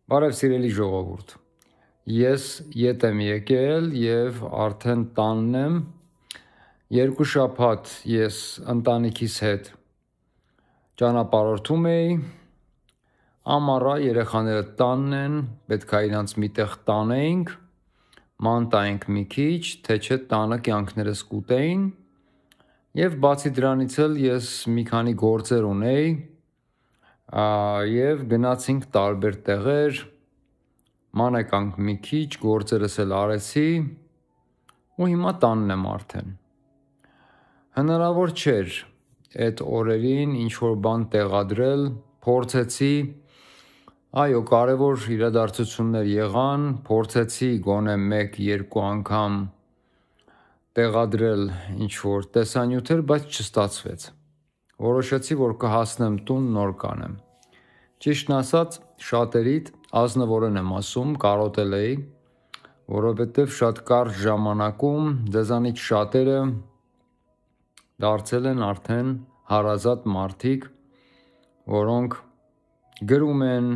Բարև սիրելի ժողովուրդ, ես ետ եմ եկել և արդեն տանն եմ, երկու շաբաթ ես ընտանիքիս հետ ճանապարհորդում էի, ամառա երեխաները տանն են, պետք է իրանց միտեղ տանեինք, ման տայինք մի քիչ, թե չէ տանը կյանքներս կուտեին և բացի դրանից էլ ես մի քանի գործեր ունեի և գնացինք տարբեր տեղեր, ման եկանք մի քիչ, գործերս էլ արեցի ու հիմա տանն եմ արդեն։ Հնարավոր չէր այդ օրերին ինչ-որ բան տեղադրել, փորձեցի, այո, կարևոր իրադարձություններ եղան, փորձեցի գոնե 1-2 անգամ տեղադրել ինչ-որ տեսանյութեր, բայց չստացվեց։ Որոշեցի, որ կհասնեմ տուն, նոր կանեմ։ Ճիշտն ասած, շատերիդ ազնվորեն եմ ասում, կարոտել էի, որովհետև շատ կարճ ժամանակում ձեզանից շատերը դարձել են արդեն հարազատ մարդիկ, որոնք գրում են,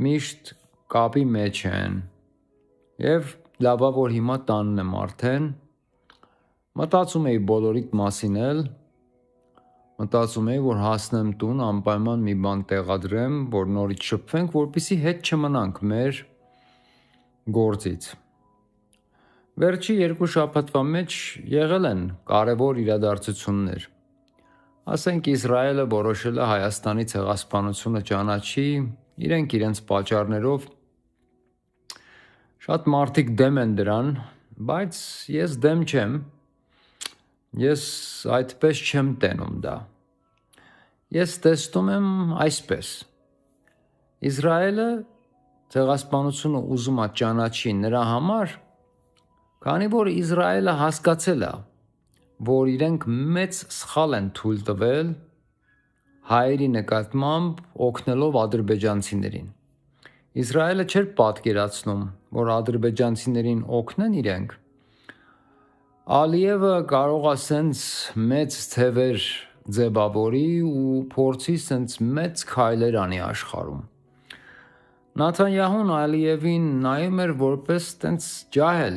միշտ կապի մեջ են և լավ է, որ հիմա տանն եմ արդեն, մտածում էի բոլորիդ մասին էլ, մտածում էի, որ հասնեմ տուն, անպայման մի բան տեղադրեմ, որ նորից շփվենք, որպեսզի հետ չմնանք մեր գործից։ Վերջի 2 շաբաթվա մեջ եղել են կարևոր իրադարձություններ։ Ասենք Իսրայելը որոշել է Հայաստանի ցեղասպանությունը ճանաչի, իրենք իրենց պատճառներով, շատ մարդիկ դեմ են դրան, բայց ես դեմ չեմ, ես այդպես չեմ տենում դա։ Ես տեսնում եմ այսպես. Իսրայելը ցեղասպանությունը ուզում է ճանաչի նրա համար, քանի որ Իսրայելը հասկացել է, որ իրենք մեծ սխալ են թույլ տվել հայերի նկատմամբ օգնելով ադրբեջանցիներին։ Իսրայելը չէր պատկերացնում, որ ադրբեջանցիներին օգնեն իրենք, Ալիևը կարող է սենց մեծ թևեր ձևավորի ու փորձի սենց մեծ քայլեր անի աշխարհում։ Նեթանյահուն Ալիևին նայում էր որպես տենց ջահել,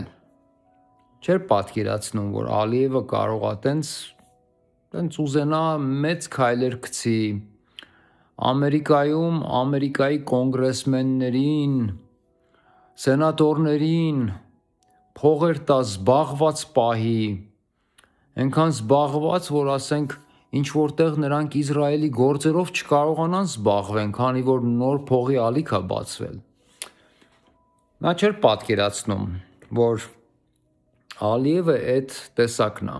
չէր պատկերացնում, որ Ալիևը կարող է տենց ուզենա մեծ քայլեր գցի, Ամերիկայում Ամերիկայի կոնգրեսմեններին, սենատորներին փողեր տա զբաղված պահի, այնքան զբաղված, որ ասենք ինչ-որ տեղ նրանք Իսրայելի գործերով չկարողանան զբաղվեն, քանի որ նոր փողի ալիք է բացվել։ Նա չէր պատկերացնում, որ Ալիևը այդ տեսակն է,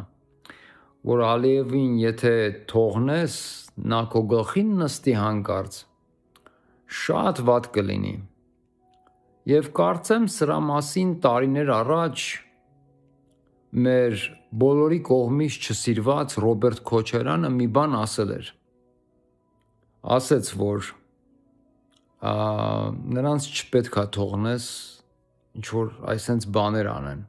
որ Ալիևին եթե թողնես, նա քո գլխին նստի հանկարծ, շատ վատ կլինի։ Եվ կարծեմ սրա մասին տարիներ առաջ մեր բոլորի կողմից չսիրված Ռոբերտ Քոչարյանը մի բան ասել էր, ասեց, որ նրանց չպետք է թողնես ինչ-որ այսենց բաներ անեն։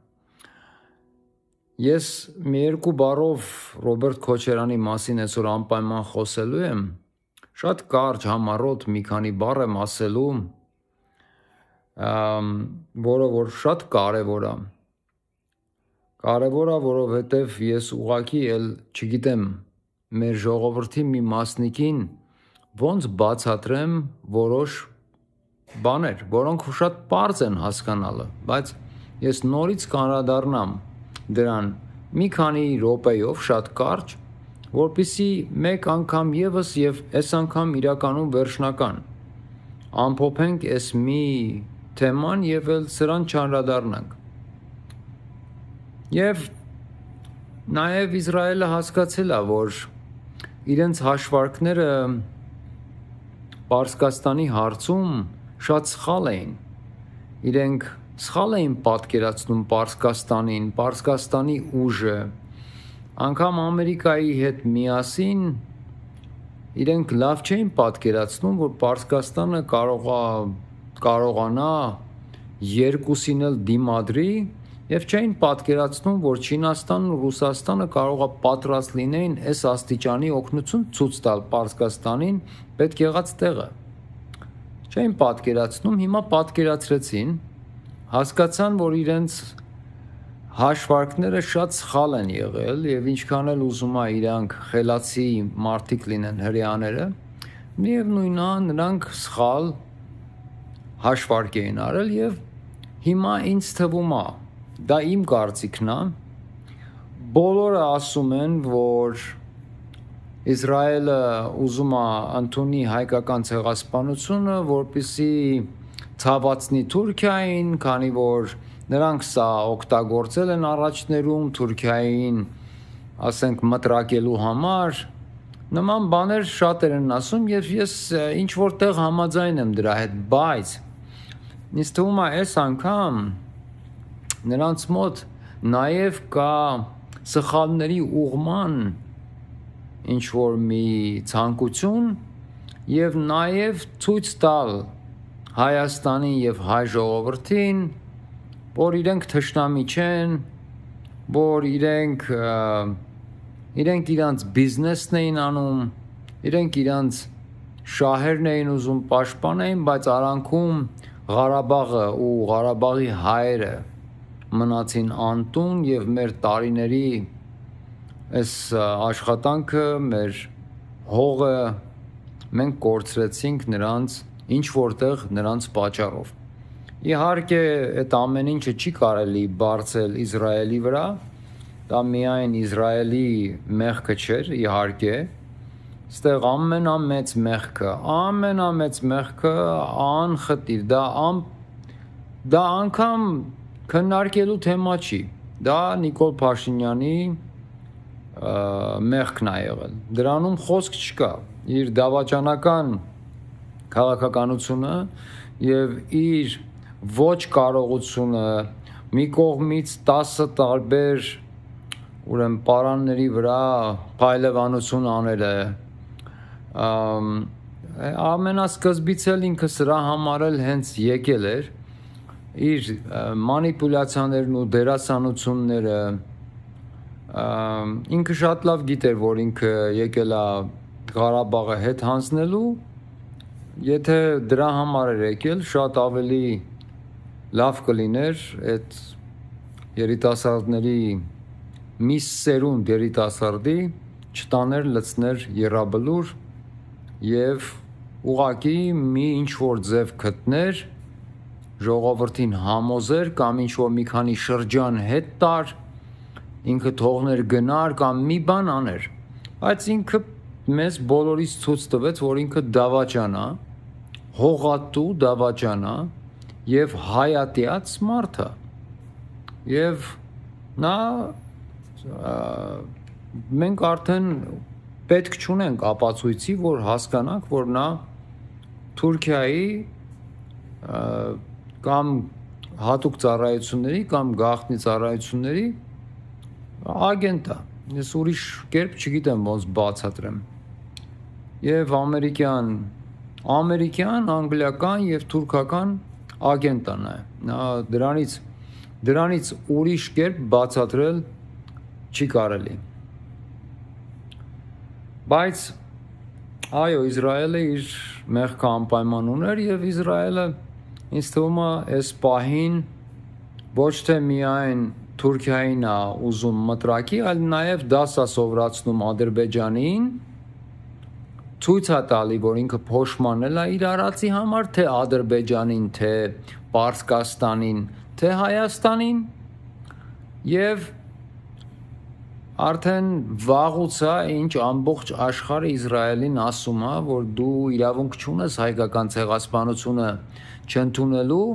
Ես մի 2 բառով Ռոբերտ Քոչարյանի մասին այսօր անպայման խոսելու եմ, շատ կարճ համառոտ մի քանի բառ եմ ասելու, որը որ շատ կարևոր է։ Կարևոր է, որովհետև ես ուղղակի էլ չգիտեմ մեր ժողովրդի մի մասնիկին ոնց բացատրեմ որոշ բաներ, որոնք շատ պարզ են հասկանալը, բայց ես նորից կանդրադառնամ դրան մի քանի րոպեով շատ կարճ, որպեսզի մեկ անգամ ևս և այս անգամ իրականում վերջնական ամփոփենք այս մի թեման և էլ սրան չանդրադառնանք։ Եվ նաև Իսրայելը հասկացել է, որ իրենց հաշվարկները Պարսկաստանի հարցում շատ սխալ էին, իրենք սխալ էին պատկերացնում Պարսկաստանին, Պարսկաստանի ուժը, անգամ Ամերիկայի հետ միասին իրենք լավ չէին պատկերացնում, որ Պարսկաստանը կարողանա երկուսին էլ դիմադրի և չէին պատկերացնում, որ Չինաստանն ու Ռուսաստանը կարող է պատրաստ լինեին այս աստիճանի օգնություն ցույց տալ Պարսկաստանին պետք եղած տեղը։ չէին պատկերացնում, հիմա պատկերացրեցին, հասկացան, որ իրենց հաշվարկները շատ սխալ են եղել եւ ինչքան էլ ուզում է իրանք խելացի մարդիկ լինեն հрьяաները, միևնույնն է նրանք սխալ հաշվարկ էին արել եւ հիմա ինձ թվում է, դա իմ կարծիքն է, բոլորը ասում են, որ Իսրայելը ուզում է ընդունի հայկական ցեղասպանությունը, որպեսզի ցավացնի Թուրքիային, քանի որ նրանք սա օգտագործել են առաջներում Թուրքիային, ասենք, մտրակելու համար, նման բաներ շատեր են ասում եւ ես ինչ որտեղ համաձայն եմ դրա հետ, բայց ինձ թվում է այս անգամ նրանց մոտ նաեւ կա սխալների ուղղման ինչ որ մի ցանկություն եւ նաեւ ցույց տալ Հայաստանին եւ հայ ժողովրդին, որ իրենք թշնամի չեն, որ իրենք իրանց բիզնեսն էին անում, իրենք իրանց շահերն էին ուզում պաշտպանել, բայց արանքում Ղարաբաղը ու Ղարաբաղի հայերը մնացին անտուն եւ մեր տարիների այս աշխատանքը, մեր հողը մենք կորցրեցինք նրանց ինչ որտեղ նրանց պատճառով։ Իհարկե, այդ ամեն ինչը չի կարելի բարձել Իսրայելի վրա, դա միայն Իսրայելի մեղքը չէր, իհարկե, այստեղ ամենամեծ մեղքը անխտիր, դա անգամ քննարկելու թեմա չի, դա Նիկոլ Փաշինյանի մեղքն է եղել, դրանում խոսք չկա, իր դավաճանական քաղաքականությունը եւ իր ոչ կարողությունը մի կողմից 10 տարբեր ուրեմն պարանների վրա փայլևանություն անելը ամենասկզբից էլ ինքը սրա համար էլ հենց եկել էր իր մանիպուլյացիաներն ու դերասանությունները ինքը շատ լավ գիտեր, որ ինքը եկել է Ղարաբաղը հետ հանձնելու, եթե դրա համար էր եկել, շատ ավելի լավ կլիներ այդ երիտասարդների մի սերունդ երիտասարդի չտաներ լցներ եռաբլուր եւ ուղակի մի ինչ որ ձև գտներ ժողովրդին համոզեր կամ ինչ որ մի քանի շրջան հետ տար ինքը թողներ գնար կամ մի բան աներ, բայց ինքը մեզ բոլորիս ցույց տվեց, որ ինքը դավաճան է, հողատու դավաճան է եւ հայատյաց մարդ է։ Եվ նա մենք արդեն պետք չունենք ապացույցի, որ հասկանանք, որ նա Թուրքիայի կամ հատուկ ծառայությունների կամ գաղտնի ծառայությունների ագենտ է, ես ուրիշ կերպ չգիտեմ ոնց բացատրեմ եւ ամերիկյան, անգլիական եւ թուրքական ագենտ է նա դրանից ուրիշ կերպ բացատրել չի կարելի բայց այո Իսրայելը իր մեղքը անպայման ուներ եւ Իսրայելը ինձ թվում է այս պահին ոչ թե միայն Թուրքիային է ուզում մտրակի, այլ նաև դաս է սովորացնում Ադրբեջանին, ցույց է տալի, որ ինքը փոշմանել է իր արածի համար, թե Ադրբեջանին, թե Պարսկաստանին, թե Հայաստանին, եւ արդեն վաղուց է, ինչ ամբողջ աշխարհը Իսրայելին ասում է, որ դու իրավունք չունես հայկական ցեղասպանությունը չընդունելու,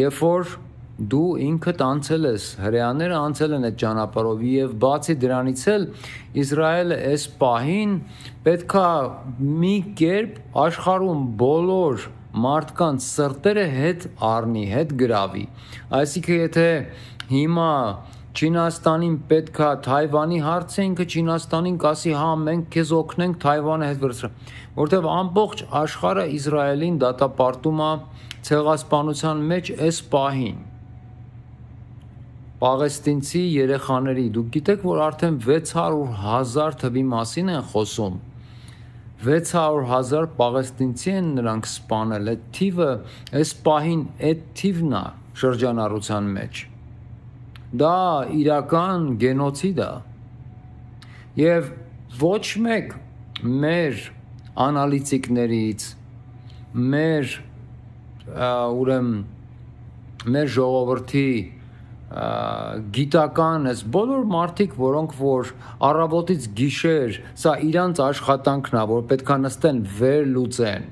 երբ որ դու ինքդ անցել ես, հրեաները անցել են այդ ճանապարհով եւ բացի դրանից էլ Իսրայելը այս պահին պետքա մի կերպ աշխարհում բոլոր մարդկանց սրտերը հետ առնի, հետ գրավի։ Այսինքն եթե հիմա Չինաստանին պետքա Թայվանի հարցը ինքը Չինաստանին կասի հա մենք քեզ օգնենք Թայվանը հետ վերցրա, որտեղ ամբողջ աշխարհը Իսրայելին դատապարտում է ցեղասպանության մեջ այս պահին։ Պաղեստինցի երեխաների, դուք գիտեք, որ արդեն 600,000 թվի մասին են խոսում։ 600,000 պաղեստինցի են նրանք սպանել, այդ թիվը, այս պահին այդ թիվն է շրջանառության մեջ, դա իրական գենոցիդ է, և ոչ մեկ մեր անալիտիկներից, մեր ժողովրդի գիտական այս բոլոր մարդիկ, որոնք որ առավոտից գիշեր, սա իրանց աշխատանքն է, որ պետք է նստեն վերլուծեն,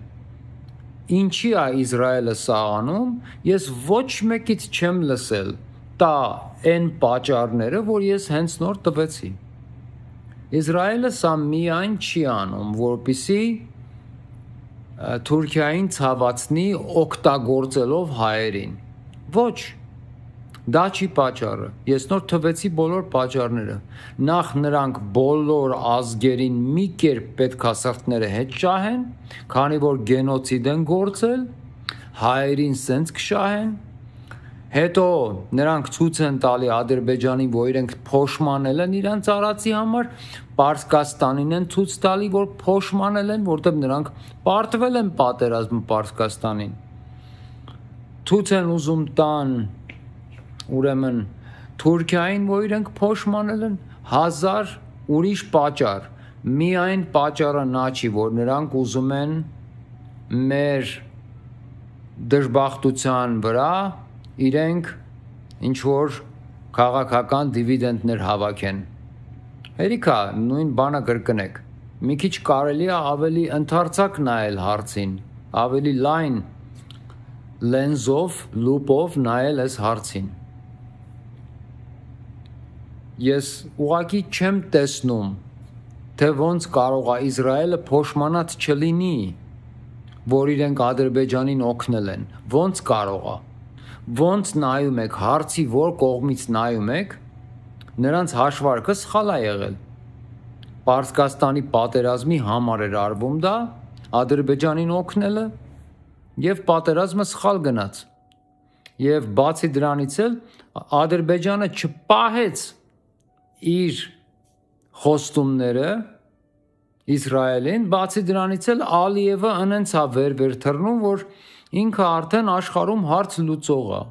ինչի է Իսրայելը սա անում, ես ոչ մեկից չեմ լսել տա այն պատճառները, որ ես հենց նոր տվեցի։ Իսրայելը սա միայն չի անում, որպեսզի Թուրքիային ցավացնի օգտագործելով հայերին։ Ոչ, դա չի պատճառը։ Ես նոր թվեցի բոլոր պատճառները։ Նախ նրանք բոլոր ազգերին մի կերպ պետք է սրտները հետ շահեն, քանի որ գենոցիդ են գործել, հայերին սենց կշահեն, հետո նրանք ցույց են տալի Ադրբեջանին, որ իրենք փոշմանել են իրանց արածի համար, Պարսկաստանին են ցույց տալի, որ փոշմանել են, որտեղ նրանք պարտվել են պատերազմը Պարսկաստանին։ Ցույց են ուզում տան ուրեմն Թուրքիային, որ իրենք փոշմանել են, 1000 ուրիշ պատճառ, միայն պատճառը նա չի, որ նրանք ուզում են մեր դժբախտության վրա իրենք ինչ-որ քաղաքական դիվիդենտներ հավաքեն։ Հերիք է, նույն բանը կրկնեք, մի քիչ կարելի է ավելի ընդարձակ նայել հարցին, ավելի լայն լենզով, լուպով նայել այս հարցին։ Ես ուղղակի չեմ տեսնում, թե ոնց կարող է Իսրայելը փոշմանած չլինի, որ իրենք Ադրբեջանին օգնել են, ոնց կարող է, ոնց նայում եք, հարցի որ կողմից նայում եք, նրանց հաշվարկը սխալ է եղել, Պարսկաստանի պատերազմի համար էր արվում դա, Ադրբեջանին օգնելը, և պատերազմը սխալ գնաց, և բացի դրանից էլ Ադրբեջանը չպահեց իր խոստումները Իսրայելին, բացի դրանից էլ Ալիևը ընենց է վեր թռնում, որ ինքը արդեն աշխարհում հարց լուծող է,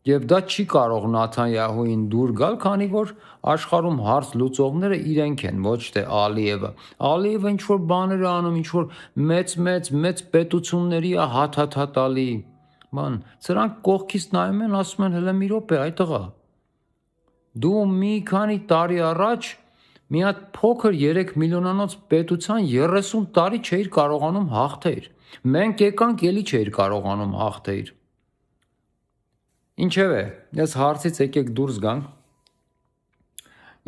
և դա չի կարող Նեթանյահուին դուր գալ, քանի որ աշխարհում հարց լուծողները իրենք են, ոչ թե Ալիևը։ Ալիևը ինչ-որ բաներ է անում, ինչ-որ մեծ պետությունների է հաթաթալի, բան, սրանք կողքից նայում են, ասում են, հələ մի րոպե, այ տղա, դու մի քանի տարի առաջ մի հատ փոքր 3 միլիոնանոց պետության 30 տարի չէիր կարողանում հաղթեիր, մենք եկանք էլի չէիր կարողանում հաղթեիր։ Ինչևէ, ես հարցից եկեք դուրս գանք,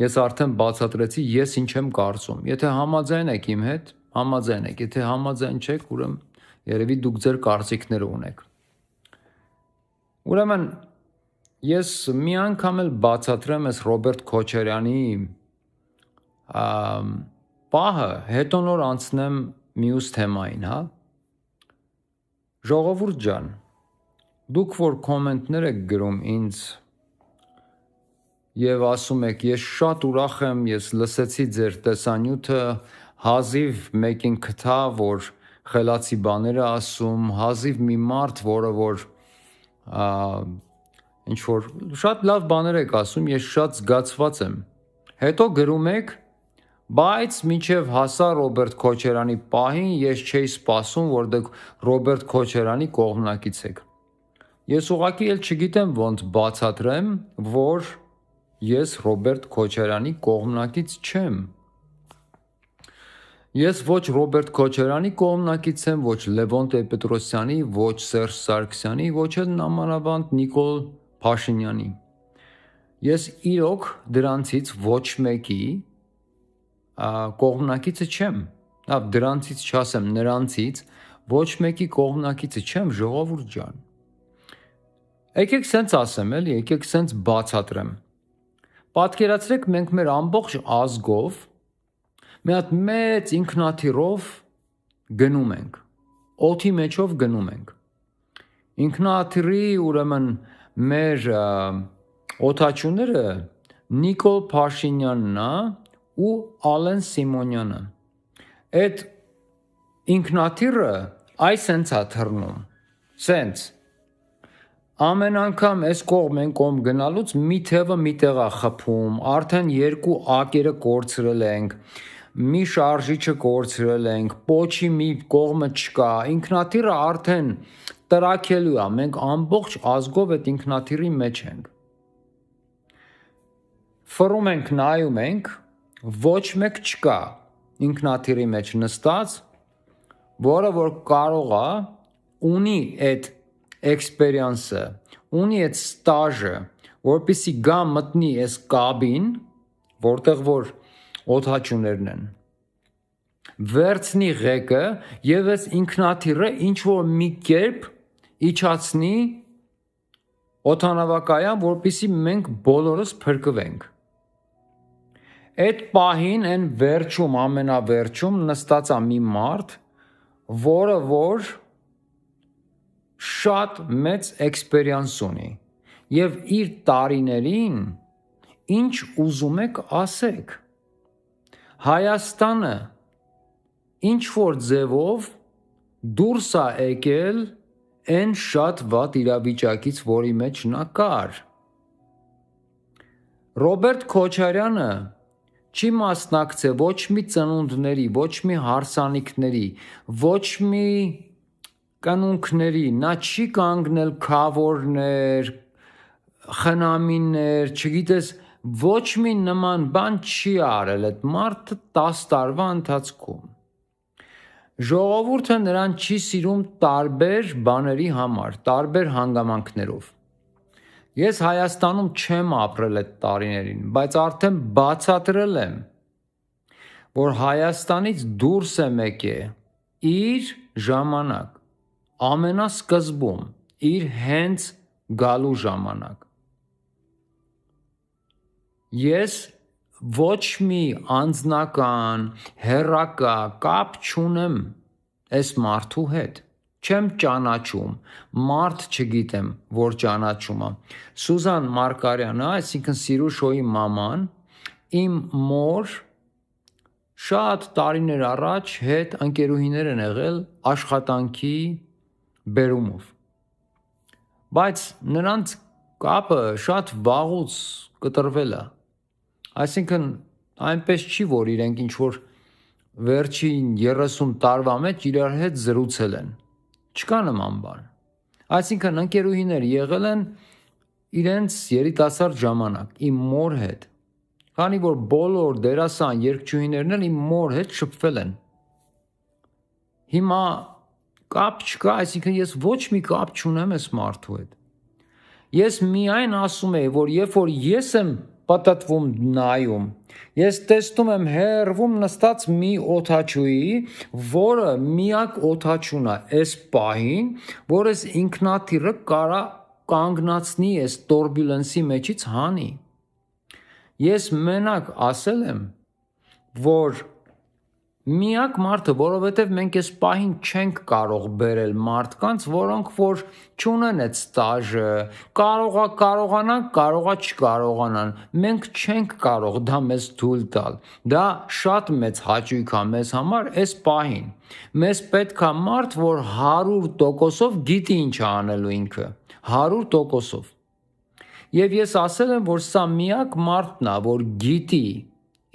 ես արդեն բացատրեցի, ես ինչ եմ կարծում, եթե համաձայն եք իմ հետ, համաձայն եք, եթե համաձայն չեք, ուրեմն երևի դուք ձեր կարծիքները ունեք։ Ուրեմն ես մի անգամ էլ բացատրեմ այս Ռոբերտ Քոչարյանի պահը, հետո նոր անցնեմ մյուս թեմային, հա։ Ժողովուրդ ջան, դուք որ կոմենտներ եք գրում ինձ և ասում եք, ես շատ ուրախ եմ, ես լսեցի ձեր տեսանյութը, հազիվ մեկին գտա, որ խելացի բաներ է ասում, հազիվ մի մարդ, որը որ ինչ-որ շատ լավ բաներ եք ասում, ես շատ զգացված եմ։ Հետո գրում եք, բայց մինչև հասա Ռոբերտ Քոչարյանի պահին, ես չէի սպասում, որ դուք Ռոբերտ Քոչարյանի կողմնակից եք։ Ես ուղղակի էլ չգիտեմ ոնց բացատրեմ, որ ես Ռոբերտ Քոչարյանի կողմնակից չեմ։ Ես ոչ Ռոբերտ Քոչարյանի կողմնակից եմ, ոչ Լևոն Տեր-Պետրոսյանի, ոչ Սերժ Սարգսյանի, ոչ էլ նամանավանդ Նիկոլ Փաշինյանի։ Ես իրոք դրանցից ոչ մեկի կողմնակիցը չեմ, դրանցից չասեմ, նրանցից ոչ մեկի կողմնակիցը չեմ, ժողովուրդ ջան։ Եկեք սենց ասեմ էլի, եկեք սենց բացատրեմ։ Պատկերացրեք մենք մեր ամբողջ ազգով մի հատ մեծ ինքնաթիռով գնում ենք, օդի մեջով գնում ենք։ Ինքնաթիռի ուրեմն մեր օդաչուները Նիկոլ Փաշինյանն է ու Ալեն Սիմոնյանը։ Այդ ինքնաթիռը այս սենց է թռնում, սենց, ամեն անգամ այս կողմ են կողմ գնալուց մի թևը մի տեղ է խփում, արդեն երկու ակերը կորցրել ենք, մի շարժիչը կորցրել ենք, պոչի մի կողմը չկա, ինքնաթիռը արդեն տրաքելու է, մենք ամբողջ ազգով այդ ինքնաթիռի մեջ ենք։ Ֆռում ենք, նայում ենք, ոչ մեկ չկա ինքնաթիռի մեջ նստած, որը որ կարող է ունի այդ էքսպերիենսը, ունի այդ ստաժը, որպեսզի գա մտնի այս կաբին, որտեղ որ օդաչուներն են, վերցնի ղեկը եւ այս ինքնաթիռը ինչ որ մի կերպ իջացնի օդանավակայան, որպեսզի մենք բոլորս փրկվենք։ Այդ պահին այն վերջում, ամենավերջում նստած է մի մարդ, որը որ շատ մեծ էքսպերիենս ունի եւ իր տարիներին ինչ ուզում եք ասեք, Հայաստանը ինչ որ ձևով դուրս է եկել այն շատ վատ իրավիճակից, որի մեջ նա կար։ Ռոբերտ Քոչարյանը չի մասնակցել ոչ մի ծնունդների, ոչ մի հարսանիքների, ոչ մի կնունքների, նա չի կանգնել քավորներ, խնամիններ, չգիտես, ոչ մի նման բան չի արել այդ մարդը 10 տարվա ընթացքում։ Ժողովուրդը նրան չի սիրում տարբեր բաների համար, տարբեր հանգամանքներով։ Ես Հայաստանում չեմ ապրել այդ տարիներին, բայց արդեն բացատրել եմ, որ Հայաստանից դուրս եմ եկել իր ժամանակ, ամենասկզբում, իր հենց գալու ժամանակ։ Ես ոչ մի անձնական, հեռակա կապ չունեմ այս մարդու հետ, չեմ ճանաչում, մարդ չգիտեմ, որ ճանաչում եմ։ Սուզան Մարկարյանը, այսինքն Սիրուշոյի մաման, իմ մոր շատ տարիներ առաջ հետ ընկերուհիներ են եղել աշխատանքի բերումով։ Բայց նրանց կապը շատ վաղուց կտրվել է։ Այսինքն այնպես չի, որ իրենք ինչ որ վերջին 30 տարվա մեջ իրար հետ զրուցել են։ Չկա նման բան։ Այսինքն ընկերուհիներ եղել են իրենց երիտասարդ ժամանակ իմ մոր հետ։ Քանի որ բոլոր դերասան երգչուհիներն էլ իմ մոր հետ շփվել են։ Հիմա կապ չկա, այսինքն ես ոչ մի կապ չունեմ այս մարդու հետ։ Ես միայն ասում եի, որ երբ որ ես եմ պատտվում նայում, ես տեսնում եմ հեռվում նստած մի օդաչուի, որը միակ օդաչուն է այս պահին, որ այս ինքնաթիռը կարա կանգնացնի այս տուրբուլենսի մեջից հանի։ Ես մենակ ասել եմ, որ միակ մարդը, որովհետև մենք այս պահին չենք կարող բերել մարդկանց, որոնք որ չունեն այդ ստաժը, կարողանան, կարողա չկարողանան, մենք չենք կարող դա մեզ թույլ տալ, դա շատ մեծ հաճույք է մեզ համար այս պահին, մեզ պետք է մարդ, որ 100%-ով գիտի ինչ է անելու ինքը, 100%-ով, և ես ասել եմ, որ սա միակ մարդն է, որ գիտի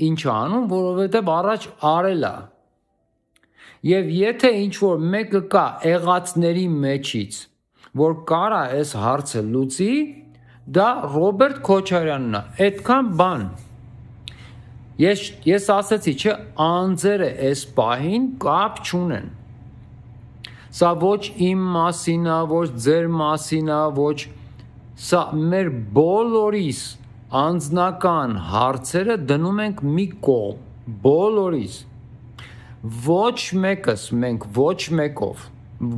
ինչ է անում, որովհետև առաջ արել է։ Եվ եթե ինչ-որ մեկը կա եղածների մեջից, որ կարա այս հարցը լուծի, դա Ռոբերտ Քոչարյանն է, այդքան բան։ Ես ասեցի, չէ, անձերը այս պահին կապ չունեն։ Սա ոչ իմ մասին է, ոչ ձեր մասին է, ոչ սա մեր բոլորիս անձնական հարցերը դնում ենք մի կողմ, բոլորիս, ոչ մեկս մենք ոչ մեկով,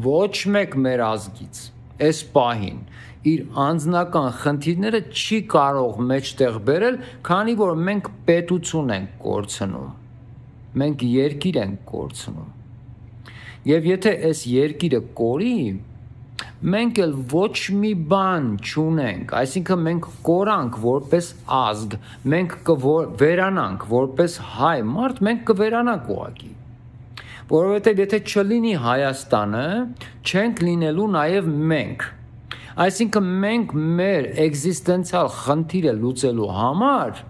ոչ մեկ մեր ազգից, այս պահին, իր անձնական խնդիրները չի կարող մեջտեղ բերել, քանի որ մենք պետություն ենք կորցնում, մենք երկիր ենք կորցնում, և եթե այս երկիրը կորի, մենք էլ ոչ մի բան չունենք, այսինքն մենք կորանք որպես ազգ, մենք կվերանանք որպես հայ մարդ, մենք կվերանանք ուղղակի, Որովհետև եթե չլինի Հայաստանը, չենք լինելու նաև մենք։ Այսինքն մենք մեր էգզիստենցիալ խնդիրը լուծելու համար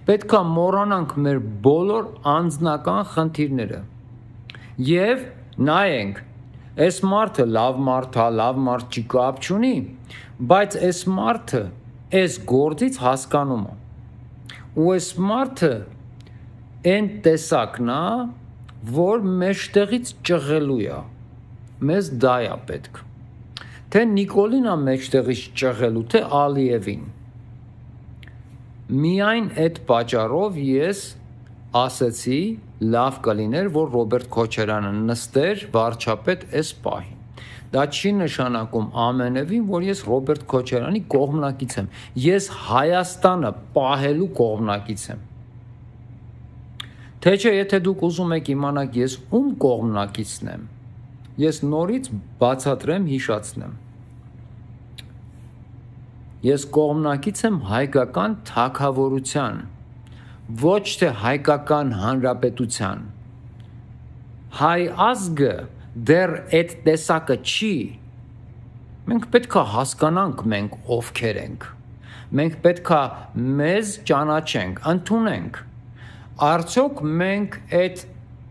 պետք է մոռանանք մեր բոլոր անձնական խնդիրները եւ նայենք այս մարդը լավ մարդ է, լավ մարդ չի, կապ չունի, բայց այս մարդը այս գործից հասկանում է ու այս մարդը այն տեսակն է, որ մեջտեղից ճղելու է, մեզ դա է պետք, թե Նիկոլին է մեջտեղից ճղելու, թե Ալիևին, միայն այդ պատճառով ես ասեցի լավ կլիներ, որ Ռոբերտ Քոչարյանը նստեր վարչապետ այս պահին, դա չի նշանակում ամենևին, որ ես Ռոբերտ Քոչարյանի կողմնակից եմ, ես Հայաստանը պահելու կողմնակից եմ, Թե չէ, եթե դուք ուզում եք իմանաք ես ում կողմնակիցն եմ, ես նորից բացատրեմ, հիշացնեմ։ Ես կողմնակից եմ հայկական թագավորության, ոչ թե հայկական հանրապետության։ Հայ ազգը դեռ այդ տեսակը չի։ Մենք պետք է հասկանանք մենք ովքեր ենք։ Մենք պետք է մեզ ճանաչենք, ընդունենք։ Արդյոք մենք այդ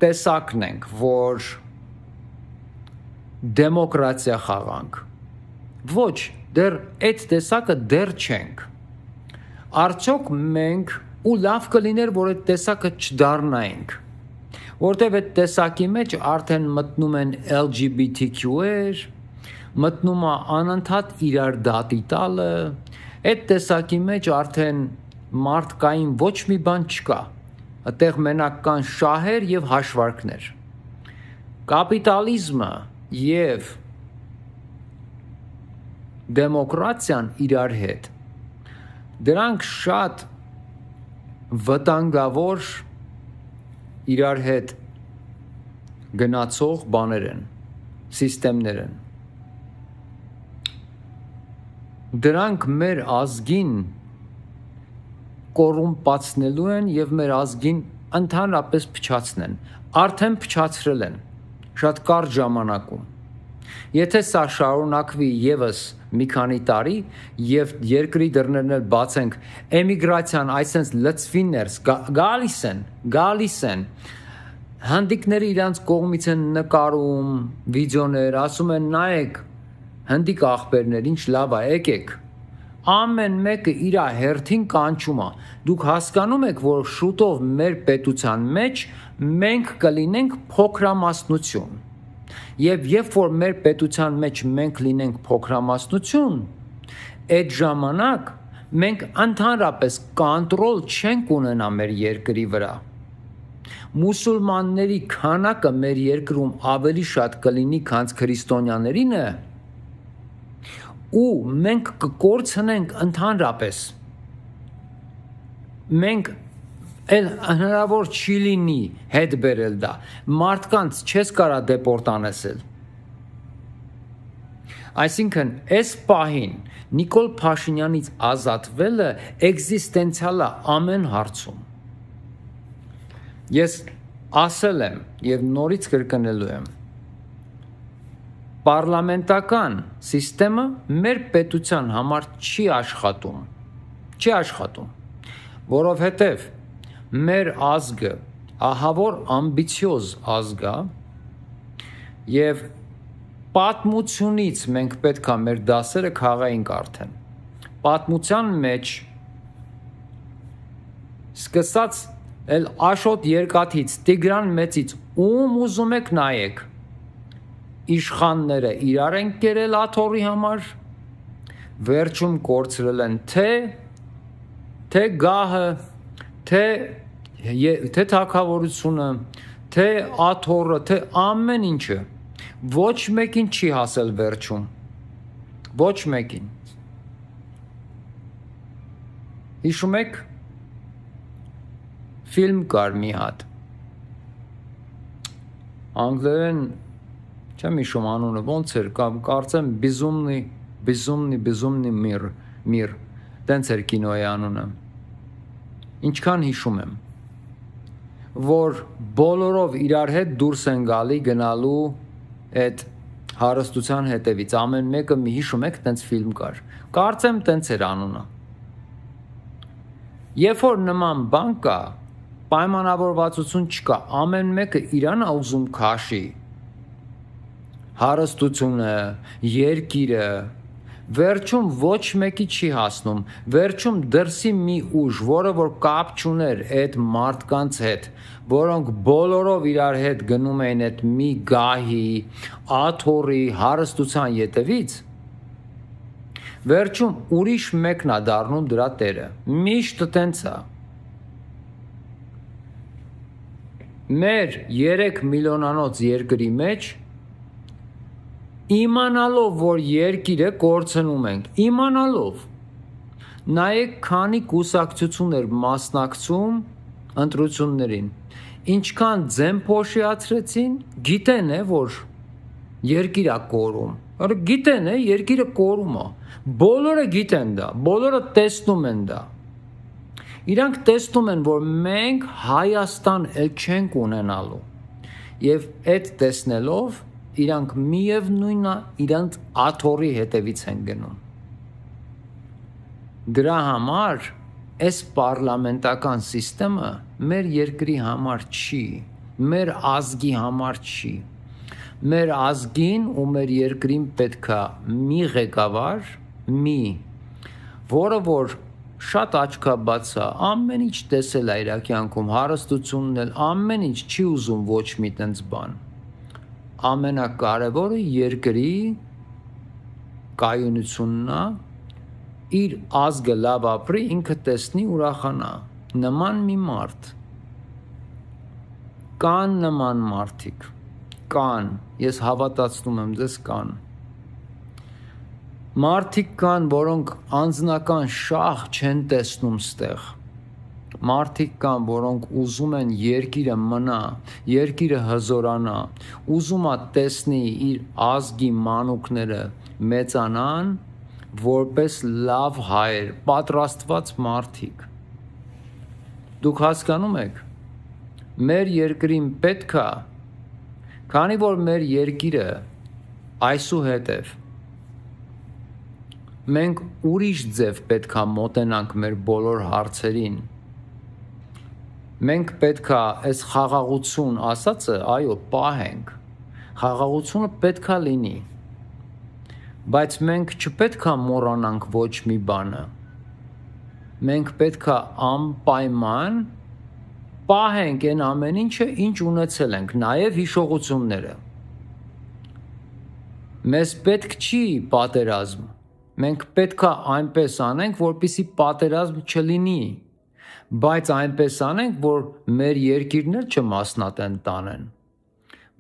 տեսակն ենք, որ դեմոկրատիա խաղանք։ Ոչ, դեռ այդ տեսակը դեռ չենք։ Արդյոք մենք ու լավ կլիներ, որ այդ տեսակը չդառնայինք, որտեղ այդ տեսակի մեջ արդեն մտնում են LGBTQ-եր, մտնում է անընդհատ իրար դատի տալը, այդ տեսակի մեջ արդեն մարդկային ոչ մի բան չկա։ Այդտեղ մենակ կան շահեր եւ հաշվարկներ։ Կապիտալիզմը եւ դեմոկրատիան իրար հետ։ Դրանք շատ վտանգավոր իրար հետ գնացող բաներ են, սիստեմներ են։ Դրանք մեր ազգին կոռումպացնելու են եւ մեր ազգին ընդհանրապես փչացնեն, արդեն փչացրել են շատ կարճ ժամանակում։ Եթե սա շարունակվի եւս մի քանի տարի եւ երկրի դռներն էլ բացենք, էմիգրացիան այսպես լծվի ներս, գալիս են, հնդիկները իրանց կողմից են նկարում վիդեոներ, ասում են նայեք, հնդիկ աղբերներ, ինչ լավ է, եկեք։ Ամեն մեկը իր հերթին կանչում է։ Դուք հասկանում եք, որ շուտով մեր պետության մեջ մենք կլինենք փոքրամասնություն։ Եվ երբ որ մեր պետության մեջ մենք լինենք փոքրամասնություն, այդ ժամանակ մենք ընդհանրապես կոնտրոլ չենք ունենա մեր երկրի վրա։ Մուսուլմանների քանակը մեր երկրում ավելի շատ կլինի, քան քրիստոնյաներինը, ու մենք կկորցնենք ընդհանրապես։ Մենք հնարավոր չի լինի հետ բերել դա։ Մարդկանց չես կարա դեպորտ անեսել։ Այսինքն, այս պահին Նիկոլ Փաշինյանից ազատվելը էգզիստենցիալ է ամեն հարցում։ Ես ասել եմ եւ նորից կրկնելու եմ։ Պարլամենտական սիստեմը մեր պետության համար չի աշխատում, որովհետև մեր ազգը ահավոր ամբիցիոզ ազգ է եւ պատմությունից մենք պետք է մեր դասերը քաղայինք արդեն։ Պատմության մեջ սկսած էլ Աշոտ Երկաթից, Տիգրան Մեծից, ում ուզում եք նայեք, իշխանները իրար են կերել աթոռի համար, վերջում կորցրել են թե գահը, թե թագավորությունը, թե աթոռը, թե ամեն ինչը, ոչ մեկին չի հասել վերջում, ոչ մեկին։ Հիշում եք, ֆիլմ կար մի հատ, անգլերեն չեմ հիշում անունը, ոնց էր, կարծեմ Բիզումնի միր, տենց էր կինոյի անունը, ինչքան հիշում եմ, որ բոլորով իրար հետ դուրս են գալի գնալու այդ հարստության հետևից, ամեն մեկը մի հիշում եք տենց ֆիլմ կար, կարծեմ տենց էր անունը, երբ որ նման բան կա, պայմանավորվածություն չկա, ամեն մեկը իրան է ուզում քաշի, հարստությունը, երկիրը, վերջում ոչ մեկի չի հասնում, վերջում դրսի մի ուժ, որը որ կապ չուներ այդ մարդկանց հետ, որոնք բոլորով իրար հետ գնում էին այդ մի գահի, աթոռի, հարստության ետևից, վերջում ուրիշ մեկն է դառնում դրա տերը, միշտ տենց է։ Մեր 3 միլիոնանոց երկրի մեջ իմանալով, որ երկիրը կորցնում ենք, իմանալով, նայեք քանի կուսակցություններ մասնակցում ընտրություններին, ինչքան ձեն փոշիացրեցին, գիտեն է, որ երկիրը կորում, գիտեն է, երկիրը կորում է, բոլորը գիտեն դա, բոլորը տեսնում են դա, իրանք տեսնում են, որ մենք Հայաստան էլ չենք ունենալու, և այդ տեսնելով, իրանք միևնույն է իրանք աթոռի հետևից են գնում։ Դրա համար այս պարլամենտական սիստեմը մեր երկրի համար չի, մեր ազգի համար չի։ Մեր ազգին ու մեր երկրին պետք է մի ղեկավար, որը որ շատ աչքաբաց է, ամեն ինչ տեսել է իր կյանքում, հարստությունն էլ, ամեն ինչ չի ուզում ոչ մի տենց բան։ Ամենակարևորը երկրի կայունությունն է, իր ազգը լավ ապրի, ինքը տեսնի ուրախանա, նման մի մարդ, կան նման մարդիկ, կան, ես հավատացնում եմ ձեզ կան, մարդիկ կան, որոնք անձնական շահ չեն տեսնում ստեղ, մարդիկ կան, որոնք ուզում են երկիրը մնա, երկիրը հզորանա, ուզում է տեսնի իր ազգի մանուկները մեծանան, որպես լավ հայեր, պատրաստված մարդիկ։ Դուք հասկանում եք, մեր երկրին պետք է, քանի որ մեր երկիրը այսուհետև մենք ուրիշ ձև պետք է մոտենանք մեր բոլոր հարցերին, մենք պետք է այս խաղաղություն ասածը, այո, պահենք, խաղաղությունը պետք է լինի, բայց մենք չպետք է մոռանանք ոչ մի բանը, մենք պետք է անպայման պահենք այն ամեն ինչը, ինչ ունեցել ենք, նաև հիշողությունները, մեզ պետք չի պատերազմ, մենք պետք է այնպես անենք, որպեսզի պատերազմ չլինի, բայց այնպես անենք, որ մեր երկիրն էլ չմասնատեն տանեն,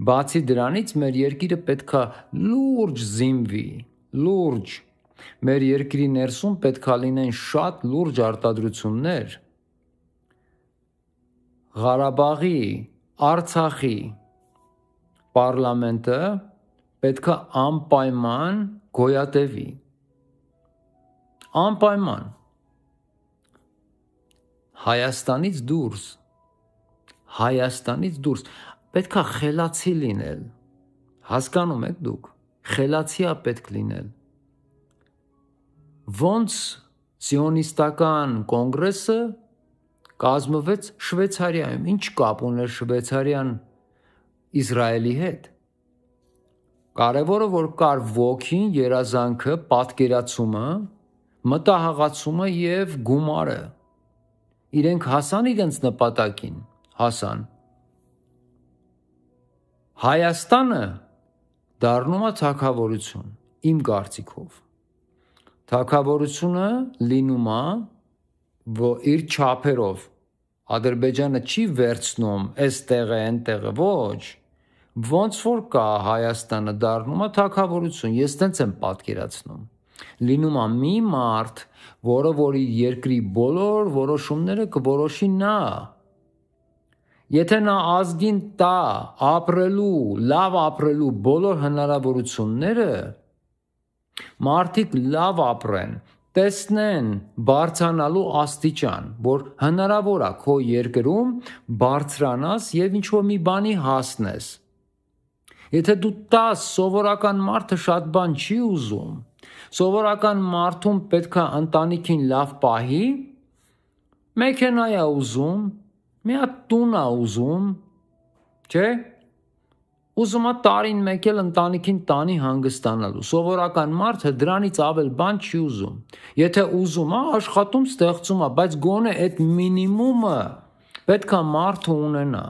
բացի դրանից մեր երկիրը պետք է լուրջ զինվի, լուրջ, մեր երկրի ներսում պետք է լինեն շատ լուրջ արտադրություններ, Ղարաբաղի, Արցախի պարլամենտը պետք է անպայման գոյատևի, անպայման, Հայաստանից դուրս, պետք է խելացի լինել, հասկանում եք դուք, խելացի է պետք լինել, ոնց սիոնիստական կոնգրեսը կազմվեց Շվեյցարիայում, ինչ կապ ուներ Շվեյցարիան Իսրայելի հետ, կարևորը որ կար ոգին, երազանքը, պատկերացումը, մտահղացումը և գումարը, իրենք հասան իրենց նպատակին, հասան, Հայաստանը դառնում է թագավորություն, իմ կարծիքով, թագավորությունը լինում է, որ իր չափերով, Ադրբեջանը չի վերցնում էստեղը, ենտեղը, ոչ, ոնց որ կա Հայաստանը դառնում է թագավորություն, ես տենց եմ պատկերացնում, լինում է մի մարդ, որը որ իր երկրի բոլոր որոշումները կորոշի նա, եթե նա ազգին տա ապրելու, լավ բոլոր հնարավորությունները, մարդիկ լավ ապրեն, տեսնեն բարձրանալու աստիճան, որ հնարավոր է քո երկրում բարձրանաս եւ ինչ-որ մի բանի հասնես։ Եթե դու տաս սովորական մարդը շատ բան չի ուզում, սովորական մարդուն պետք է ընտանիքին լավ պահի, մեքենա է ուզում, մի հատ տուն է ուզում, չէ՞։ Ուզում է տարին մեկ էլ ընտանիքին տանի հանգստանալու։ Սովորական մարդը դրանից ավել բան չի ուզում։ Եթե ուզում է, աշխատում, ստեղծում է, բայց գոնե այդ մինիմումը պետք է մարդը ունենա։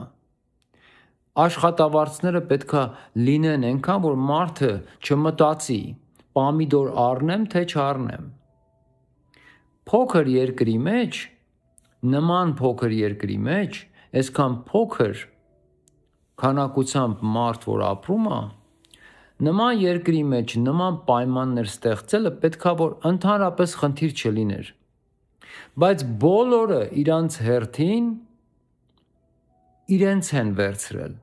Աշխատավարձները պետք է լինեն այնքան, որ մարդը չմտածի, պամիդոր առնեմ, թե չառնեմ։ Փոքր երկրի մեջ, նման փոքր երկրի մեջ, այսքան փոքր քանակությամբ մարդ, որ ապրում է, նման երկրի մեջ նման պայմաններ ստեղծելը պետքա որ ընդհանրապես խնդիր չլիներ։ Բայց բոլորը իրանց հերթին իրենց են վերցրել։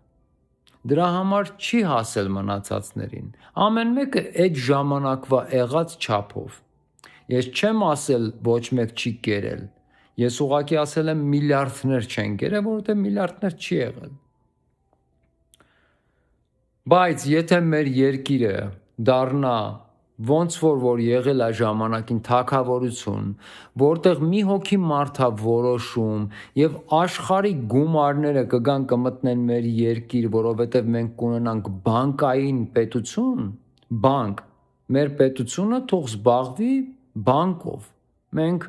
Դրա համար չի հասել մնացածներին։ Ամեն մեկը այդ ժամանակվա եղած չափով։ Ես չեմ ասել ոչ մեկ չի կերել։ Ես ուղղակի ասել եմ միլիարդներ չեն կերել, որովհետև միլիարդներ չի եղել։ Բայց եթե մեր երկիրը դառնա ոնց որ եղել է ժամանակին թագավորություն, որտեղ մի հոգի մարդ է որոշում եւ աշխարհի գումարները կգան կմտնեն մեր երկիր, որովհետեւ մենք կունենանք բանկային պետություն, բանկ, մեր պետությունը թող զբաղվի բանկով։ Մենք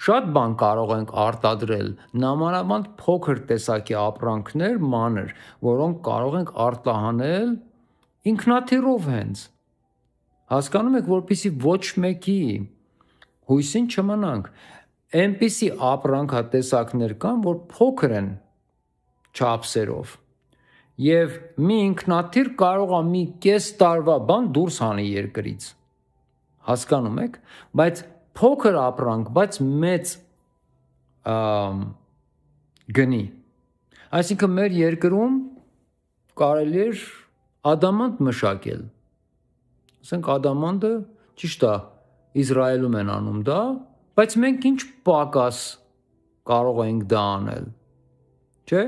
շատ բան կարող ենք արտադրել, նամանավանդ փոքր տեսակի ապրանքներ, մանր, որոնք կարող ենք արտահանել ինքնաթիռով հենց։ Հասկանում եք, որպեսզի ոչ մեկի հույսին չմնանք, այնպիսի ապրանքատեսակներ կան, որ փոքր են չափսերով, եւ մի ինքնաթիռ կարող է մի կես տարվա բան դուրս հանի երկրից։ Հասկանում եք, բայց փոքր ապրանք, բայց մեծ գնի։ Այսինքն մեր երկրում կարելի է ադամանտ մշակել։ Ասենք ադամանդը ճիշտ է, Իսրայելում են անում դա, բայց մենք ինչ պակաս կարող ենք դա անել։ Չէ՞։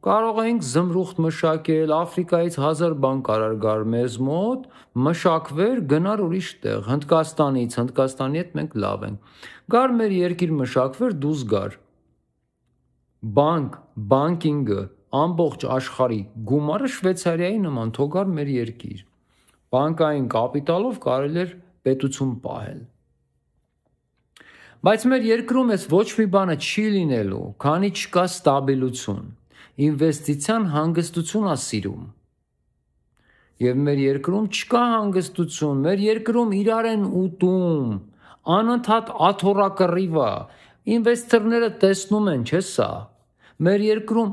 Կարող ենք զմրուխտ մշակել, Աֆրիկայից 1000 բան կարար գար մեզ մոտ, մշակվեր, գնար ուրիշ տեղ, Հնդկաստանից, Հնդկաստանի հետ մենք լավ ենք։ Գար մեր երկիր մշակվեր, դուրս գար։ Բանկինգը, ամբողջ աշխարհի գումարը Շվեյցարիայի նման, թող գար մեր երկիր։ Բանկային կապիտալով կարելի էր պետություն պահել։ Բայց մեր երկրում էս ոչ մի բանը չի լինելու, քանի չկա ստաբիլություն, ինվեստիցիան հանգստություն է սիրում։ Եվ մեր երկրում չկա հանգստություն, մեր երկրում իրար են ուտում, անընդհատ աթոռակռիվ է, ինվեստորները տեսնում են, չէ՞ սա։ Մեր երկրում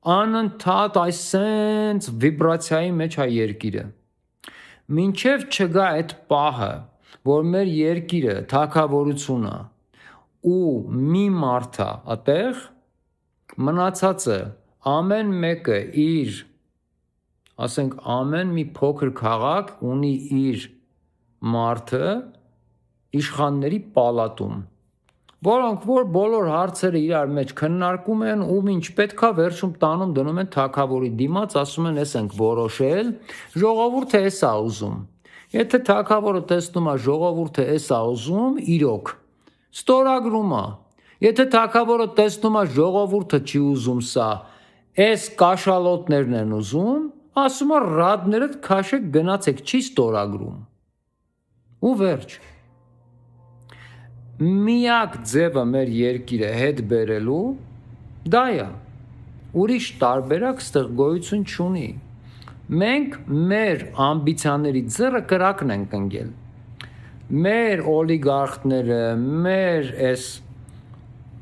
անընդհատ այսենց վիբրացիայի մեջ է երկիրը։ Մինչև չգա այդ պահը, որ մեր երկիրը թագավորությունը ու մի մարդ է այդտեղ, մնացածը ամեն մեկը իր, ասենք ամեն մի փոքր քաղաք ունի իր մարդը իշխանների պալատում, որոնք որ բոլոր հարցերը իրար մեջ քննարկում են, ում ինչ պետքա վերջում տանում դնում են թագավորի դիմաց, ասում են էս ենք որոշել, ժողովուրդը էս է ուզում։ Եթե թագավորը տեսնում է ժողովուրդը էս է ուզում, իրոք ստորագրում է։ Եթե թագավորը տեսնում է ժողովուրդը չի ուզում սա, էս կաշալոտներն են ուզում, ասում է ռադներդ քաշեք գնացեք, չի ստորագրում։ Ու վերջ։ Միակ ձևը մեր երկիրը հետ բերելու դա է։ Ուրիշ տարբերակ ստեղ գոյություն չունի։ Մենք մեր ամբիցիաների ձեռը կրակն ենք ընկել։ Մեր օլիգարխները, մեր էս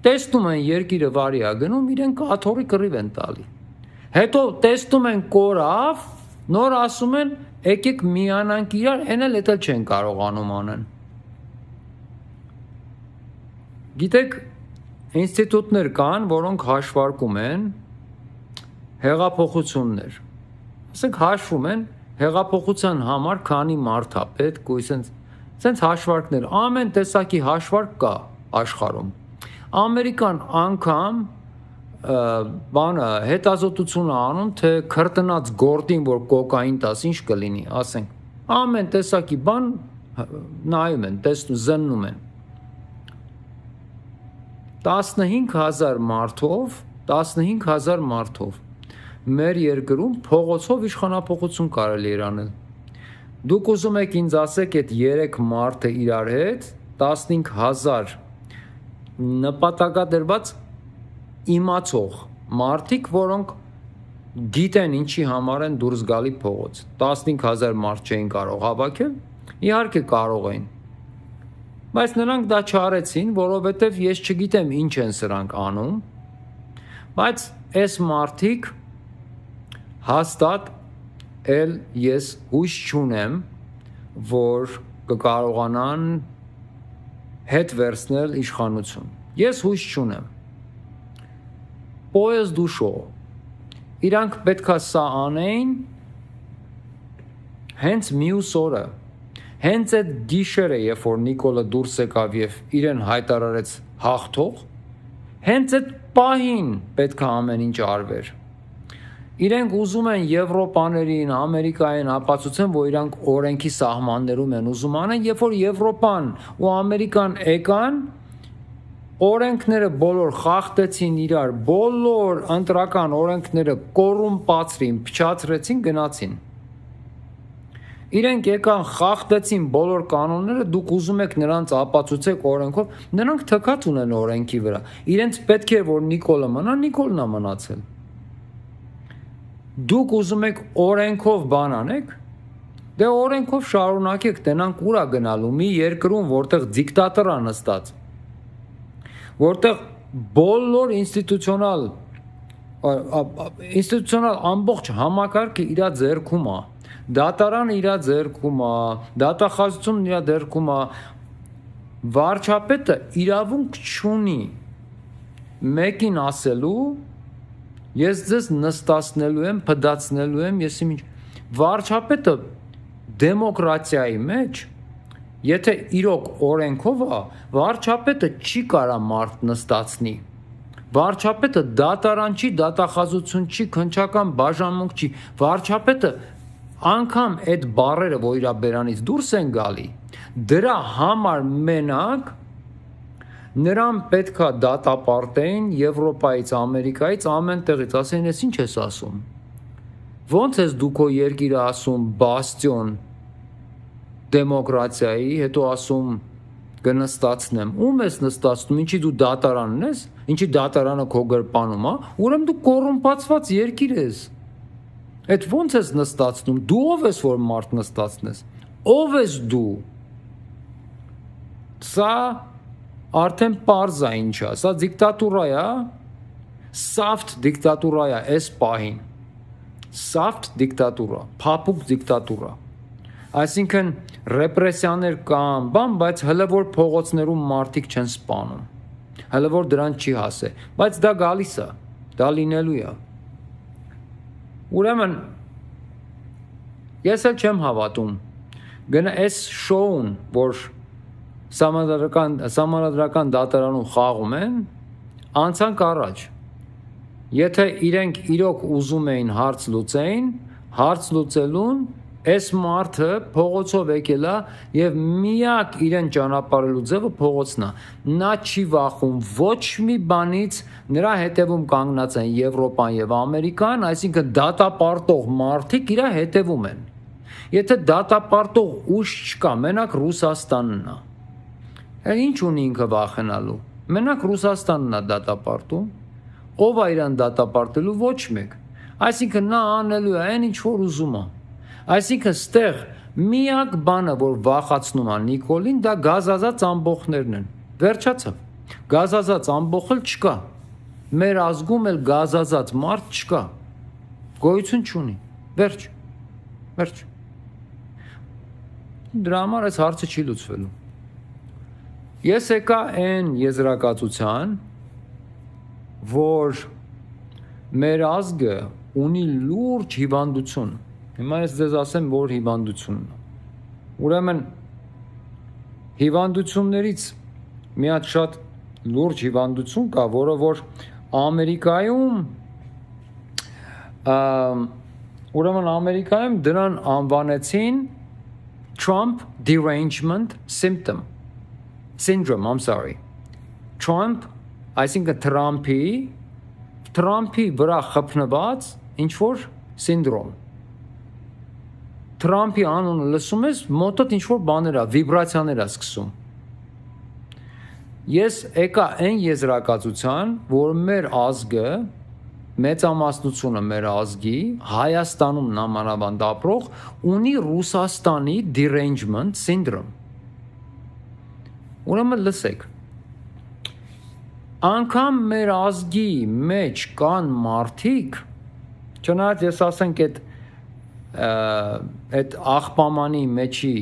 տեսնում են երկիրը վարի է գնում, իրենք աթոռի կռիվ են տալի։ Հետո տեսնում են կորավ, նոր ասում են եկեք միանանք իրար, այն էլ էտել չեն կարողանում անեն։ Գիտեք, ինստիտուտներ կան, որոնք հաշվարկում են հեղափոխություններ։ Ասենք հաշվում են հեղափոխության համար քանի մարդ է պետք ու այսպես Սենց հաշվարկներ, ամեն տեսակի հաշվարկ կա աշխարհում։ Ամերիկան անգամ բանը հետազոտություն անում, թե քրտնած գորտին, որ կոկային տաս, ինչ կլինի, ասենք։ Ամեն տեսակի բան նայում են, տեսնում, զննում են։ 15000 մարդով մեր երկրում փողոցով իշխանապողություն կարելի էր անել։ Դուք ուզում եք ինձ ասեք այդ 3 մարդը իրար հետ 15000 նպատակադրված իմացող մարդիկ, որոնք գիտեն ինչի համար են դուրս գալի փողոց։ 15000 մարդ չէին կարող հավաքել, իհարկե կարող էին։ Բայց նրանք դա չարեցին, որովհետև ես չգիտեմ ինչ են սրանք անում, բայց այս մարդիկ հաստատ էլ ես հույս չունեմ, որ կկարողանան հետ վերցնել իշխանություն։ Ես հույս չունեմ։ Պոեզ դուշո։ Իրանք պետքա սա անեին հենց մյուս օրը։ Հենց այդ գիշերը, երբ որ Նիկոլը դուրս եկավ եւ իրեն հայտարարեց հաղթող, հենց այդ պահին պետք է ամեն ինչ արվեր։ Իրենք ուզում են Եվրոպաներին, Ամերիկային ապացուցեն, որ իրանք օրենքի սահմաններում են ուզում անեն, երբ որ Եվրոպան ու Ամերիկան եկան, օրենքները բոլոր խախտեցին իրար, բոլոր ընտրական օրենքները կոռումպացրին, փչացրեցին, գնացին։ Իրենք եկան խախտեցին բոլոր կանոնները, դուք ուզում եք նրանց ապացուցեք օրենքով, նրանք թքած ունեն օրենքի վրա։ Իրենց պետք է որ Նիկոլը մնա, Նիկոլն է մնացել։ Դուք ուզում եք օրենքով բան անեք, դե օրենքով շարունակեք, տենանք ուր է գնալու, մի երկրում, որտեղ դիկտատոր է նստած, որտեղ բոլոր ինստիտուցիոնալ ամբողջ համակարգը իր ձեռքում է, դատարանը իր ձեռքում է, դատախազությունն իր ձեռքում է, վարչապետը իրավունք չունի մեկին ասելու, ես ձեզ նստացնելու եմ, փդացնելու եմ, ես ինչ վարչապետը դեմոկրատիայի մեջ, եթե իրոք օրենքով է, վարչապետը չի կարա մարդ նստացնի։ Վարչապետը դատարան չի, դատախազություն չի, քննչական բաժանմունք չի։ Վարչապետը անգամ այդ բառերը, որ իր բերանից դուրս են գալի, դրա համար մենակ նրան պետքա դատապարտեին Եվրոպայից, Ամերիկայից, ամեն տեղից, ասեն, ես ինչ ես ասում։ Ոնց ես դու քո երկիրը ասում բաստիոն դեմոկրատիայի, հետո ասում կնստացնեմ։ Ում ես նստացնում, ինչի դու դատարանն ես, ինչի դատարանը քո գրպանում է, ուրեմն դու կոռումպացված երկիր ես։ Այդ ոնց ես նստացնում, դու ով ես որ մարդ նստացնես, ով ես դու։ Սա արդեն պարզ է ինչ է, սա դիկտատուրա է, սավթ դիկտատուրա է այս պահին, սավթ դիկտատուրա, փափուկ դիկտատուրա, այսինքն ռեպրեսիաներ կան, բան, բայց հələ որ փողոցներում մարդիկ չեն սպանում, հələ որ դրան չի հասե, բայց դա գալիս է, դա լինելու է։ Ուրեմն ես էլ չեմ հավատում, գնա այս շոուն, որ Սահմանադրական դատարանում խաղում են, անցանք առաջ։ Եթե իրենք իրոք ուզում էին հարց լուծեին, հարց լուծելուն այս մարդը փողոցով եկել է եւ միակ իրեն ճանապարհելու ձևը փողոցն է։ Նա չի վախում ոչ մի բանից, նրա հետևում կանգնած են Եվրոպան եւ Ամերիկան, այսինքն դատապարտող մարդիկ իր հետևում են։ Եթե դատապարտող ուժ չկա, մենակ Ռուսաստանն է։ Ինչ ունի ինքը վախենալու։ Մենակ Ռուսաստանն է դատապարտում, ով է իրան դատապարտելու, ոչ մեկ։ Այսինքն նա անելու է այն ինչ որ ուզում է։ Այսինքն ստեղ միակ բանը, որ վախացնում է Նիկոլին, դա գազազած ամբոխներն են։ Վերջացավ։ Գազազած ամբոխել չկա։ Մեր ազգում էլ գազազած մարդ չկա։ Գոյություն չունի։ Վերջ։ Դրա համար այս հարցը չի լուծվելու։ Ես եկա այն եզրակացության, որ մեր ազգը ունի լուրջ հիվանդություն։ Հիմա ես ձեզ ասեմ, որ հիվանդությունն է։ Ուրեմն հիվանդություններից մի հատ շատ լուրջ հիվանդություն կա, որը որ Ամերիկայում ուրեմն Ամերիկայում դրան անվանեցին Trump derangement syndrome, I'm sorry. Trump, այսինքն Trump-ի վրա խփնված ինչ-որ սինդրոմ։ Trump-ի անունը լսում ես, մոտդ ինչ-որ բաներ է, վիբրացիաներ է սկսում։ Ես եկա այն եզրակացության, որ մեր ազգը, մեծամասնությունը մեր ազգի, Հայաստանում նամանավանդ ապրող, ունի Ռուսաստանի derangement syndrome։ Ուրեմն լսեք, անգամ մեր ազգի մեջ կան մարդիկ, չնայած ես ասենք այդ աղբամանի մեջի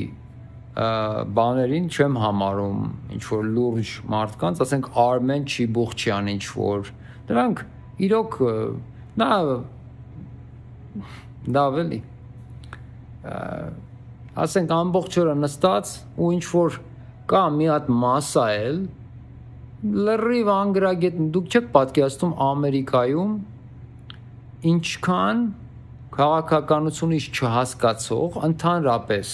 բաներին չեմ համարում ինչ-որ լուրջ մարդկանց, ասենք Արմեն Չիբուխչյան ինչ-որ, դրանք իրոք նա ավելի ասենք ամբողջ օրը նստած ու ինչ-որ կա մի հատ մասա էլ լրիվ անգրագետ, դուք չեք պատկերացնում Ամերիկայում ինչքան քաղաքականությունից չհասկացող ընդհանրապես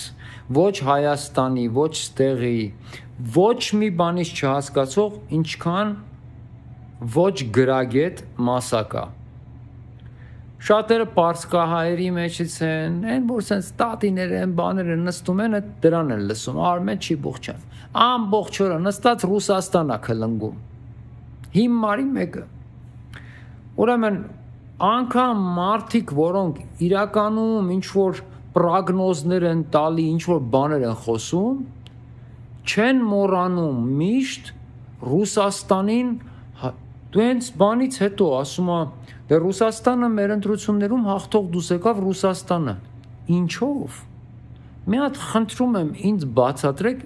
ոչ Հայաստանի, ոչ ստեղի, ոչ մի բանից չհասկացող ինչքան ոչ գրագետ մասա կա։ Շատերը պարսկահայերի մեջից են, այն որ սենց տատիներ են, բաներ են նստում են, դրան են լսում, Արմեն Չիբուխչյան, ամբողջ օրը նստած Ռուսաստան է քլնգում, հիմարի մեկը։ Ուրեմն անգամ մարդիկ, որոնք իրականում ինչ-որ պրագնոզներ են տալի, ինչ-որ բաներ են խոսում, չեն մոռանում միշտ Ռուսաստանին, դու հենց բանից հետո ասում է, դե Ռուսաստանը մեր ընտրություններում հաղթող դուս եկավ Ռուսաստանը, ինչով, մի հատ խնդրում եմ ինձ բացատրեք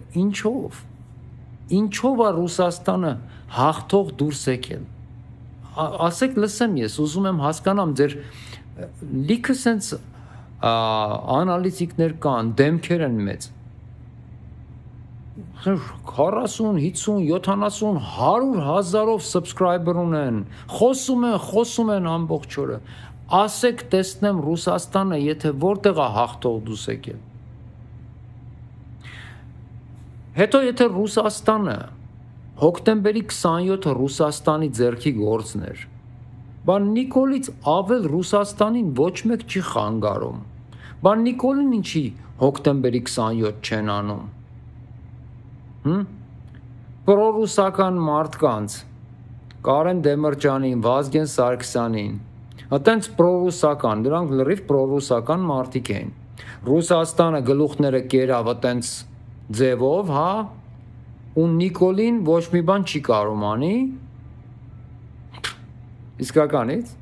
ինչով է Ռուսաստանը հաղթող դուրս եկել, ասեք լսեմ ես, ուզում եմ հասկանամ ձեր լիքը սենց անալիզիկներ կան, դեմքեր են մեծ, 40, 50, 70, 100 հազարով subscriber ունեն, խոսում են ամբողջ օրը, ասեք տեսնեմ Ռուսաստանը, եթե որտեղ է հաղթող դուս եկել։ Հետո եթե Ռուսաստանը, հոկտեմբերի 27-ը Ռուսաստանի ձեռքի գործն էր, բան Նիկոլից ավել Ռուսաստանին ոչ մեկ չի խանգարում, բան Նիկոլին ինչի հոկտեմբերի 27 չեն անում, պրոռուսական մարդկանց, Կարեն Դեմիրճյանին, Վազգեն Սարգսյանին, այտենց պրոռուսական, դրանք լրիվ պրոռուսական մարդիկ էին, Ռուսաստանը գլուխները կերավ այտենց ձևով, հա, ու Նիկոլին ոչ մի բան չի կարում անի, իսկականից,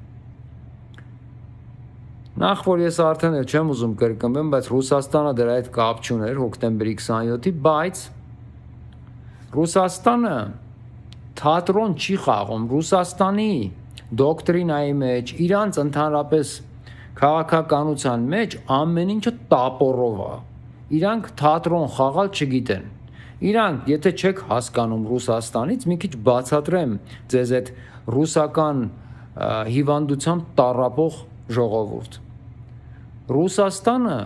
նախ որ ես արդեն չեմ ուզում կրկնվեմ, բայց Ռուսաստանը դրա հետ կապ չուներ հոկտեմբերի 27-ի, բայց Ռուսաստանը թատրոն չի խաղում, Ռուսաստանի դոկտրինայի մեջ, իրանց ընդհանրապես քաղաքականության մեջ ամեն ինչը տապորով է, իրանք թատրոն խաղալ չգիտեն, իրանք եթե չեք հասկանում Ռուսաստանից, մի քիչ բացատրեմ ձեզ այդ ռուսական հիվանդությամբ տառապող ժողովուրդ, Ռուսաստանը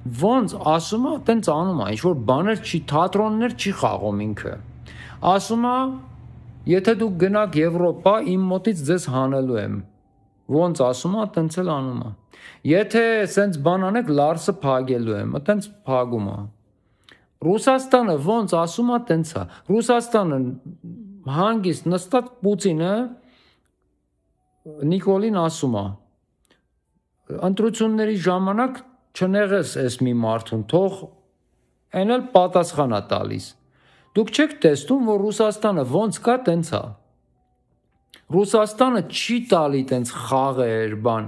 ոնց ասում է, տենց անում է, ինչ-որ բաներ չի, թատրոններ չի խաղում ինքը, ասում է, եթե դուք գնաք Եվրոպա, իմ մոտից ձեզ հանելու եմ, ոնց ասում է, տենց էլ անում է, եթե սենց բան անեք, Լարսը փագելու եմ, տենց փագում է, Ռուսաստանը ոնց ասում է, տենց է, Ռուսաստանը հանգիստ նստած Պուտինը Նիկոլին ասում է, ընտրությունների ժամանակ չնեղես ես մի մարդուն, թող այն էլ պատասխան է տալիս, դուք չեք տեսնում, որ Ռուսաստանը ոնց կա, տենց է, Ռուսաստանը չի տալի տենց խաղեր, բան,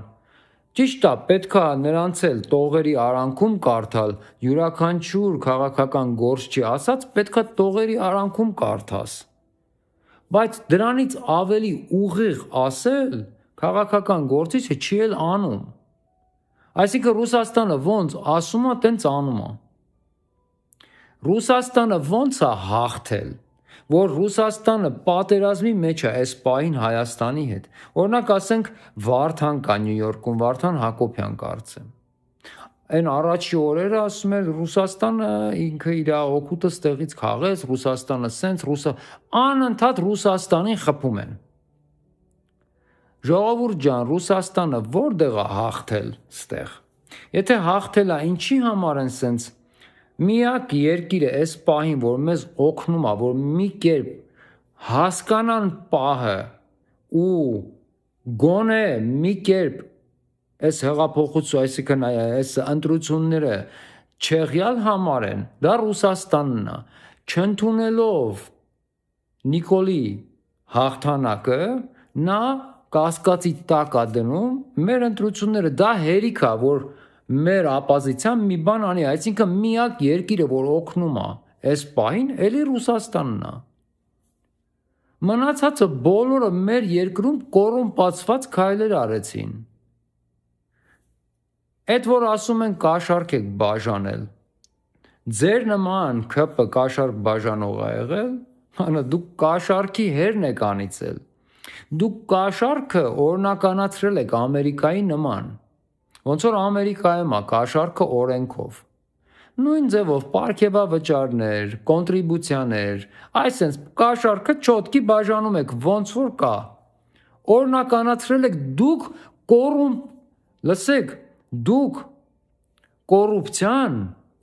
ճիշտ է, պետք է նրանց էլ տողերի արանքում կարդալ, յուրաքանչյուր քաղաքական գործ չի ասած, պետք է տողերի արանքում կարդաս, բայց դրանից ավելի ուղիղ ասել, քաղաքական գործից չի էլ անում, այսինքն Ռուսաստանը ոնց ասում է, տենց անում է, Ռուսաստանը ոնց է հաղթել, որ Ռուսաստանը պատերազմի մեջ է այս պահին Հայաստանի հետ։ Օրինակ ասենք Վարդան կա Նյու Յորքում, Վարդան Հակոբյան կարծեմ։ Այն առաջի օրերը ասում էր Ռուսաստանը ինքը իր օգուտը ստեղից քաղեց, Ռուսաստանը սենց անընդհատ Ռուսաստանին խփում են։ Ժողովուրդ ջան, Ռուսաստանը որտեղ է հաղթել ստեղ։ Եթե հաղթել է, ինչի համար են սենց միակ երկիրը այս պահին, որ մեզ օգնում է, որ մի կերպ հասկանան պահը ու գոնե մի կերպ այս հեղափոխություն, այսինքն այս ընտրությունները չեղյալ համարեն, դա Ռուսաստանն է, չընդունելով Նիկոլի հաղթանակը, նա կասկածի տակ է դնում մեր ընտրությունները, դա հերիք է, որ մեր ապազիցիան մի բան անի, այսինքն միակ երկիրը, որ օգնում է այս պահին, էլի Ռուսաստանն է։ Մնացածը բոլորը մեր երկրում կոռումպացված քայլեր արեցին։ Այդ որ ասում են կաշառք եք բաժանել, ձեր նման ԿՊ կաշառք բաժանող ա եղել, անը դուք կաշառքի հերն եք անիծել, դուք կաշառքը օրինականացրել եք Ամերիկայի նման, ոնց որ Ամերիկայում է կաշառքը օրենքով, նույն ձևով պարգևավճարներ, կոնտրիբուցիաներ, այսենց կաշառքը չոտքի բաժանում եք, ոնց որ կա, օրինականացրել եք դուք լսեք, դուք կոռուպցիան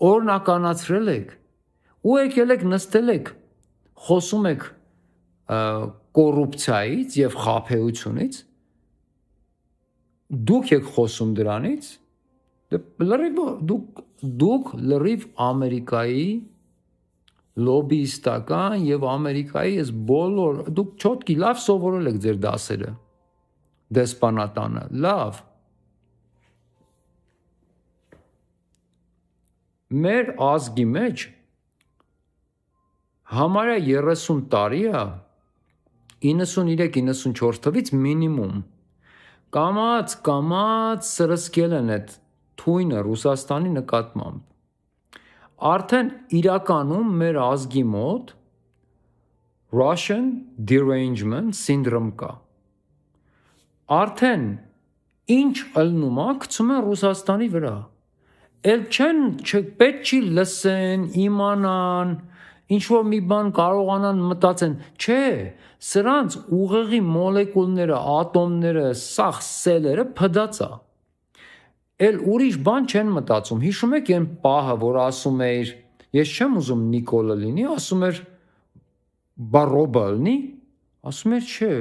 օրինականացրել եք ու եկել եք նստել եք խոսում եք կոռուպցիայից եւ խաբեությունից դուք եք խոսում դրանից դուք լրիվ Ամերիկայի լոբիիստական եւ Ամերիկայի այս բոլոր դուք չոտքի լավ սովորել եք ձեր դասերը դեսպանատանը լավ մեր ազգի մեջ համարյա 30 տարի է 93-94 թվից մինիմում կամաց սրսկել են այդ թույնը Ռուսաստանի նկատմամբ արդեն իրականում մեր ազգի մոտ Russian derangement syndrome կա արդեն ինչ ըլնում է գցում են Ռուսաստանի վրա Էլ պետք չի լսեն, իմանան, ինչ-որ մի բան կարողանան մտածեն, չէ, սրանց ուղեղի մոլեկուլները, ատոմները, սաղ սելերը փդած է, էլ ուրիշ բան չեն մտածում, հիշում եք այն պահը, որ ասում էիր, ես չեմ ուզում Նիկոլը լինի, ասում էր, բա Ռոբը լինի, ասում էր, չէ,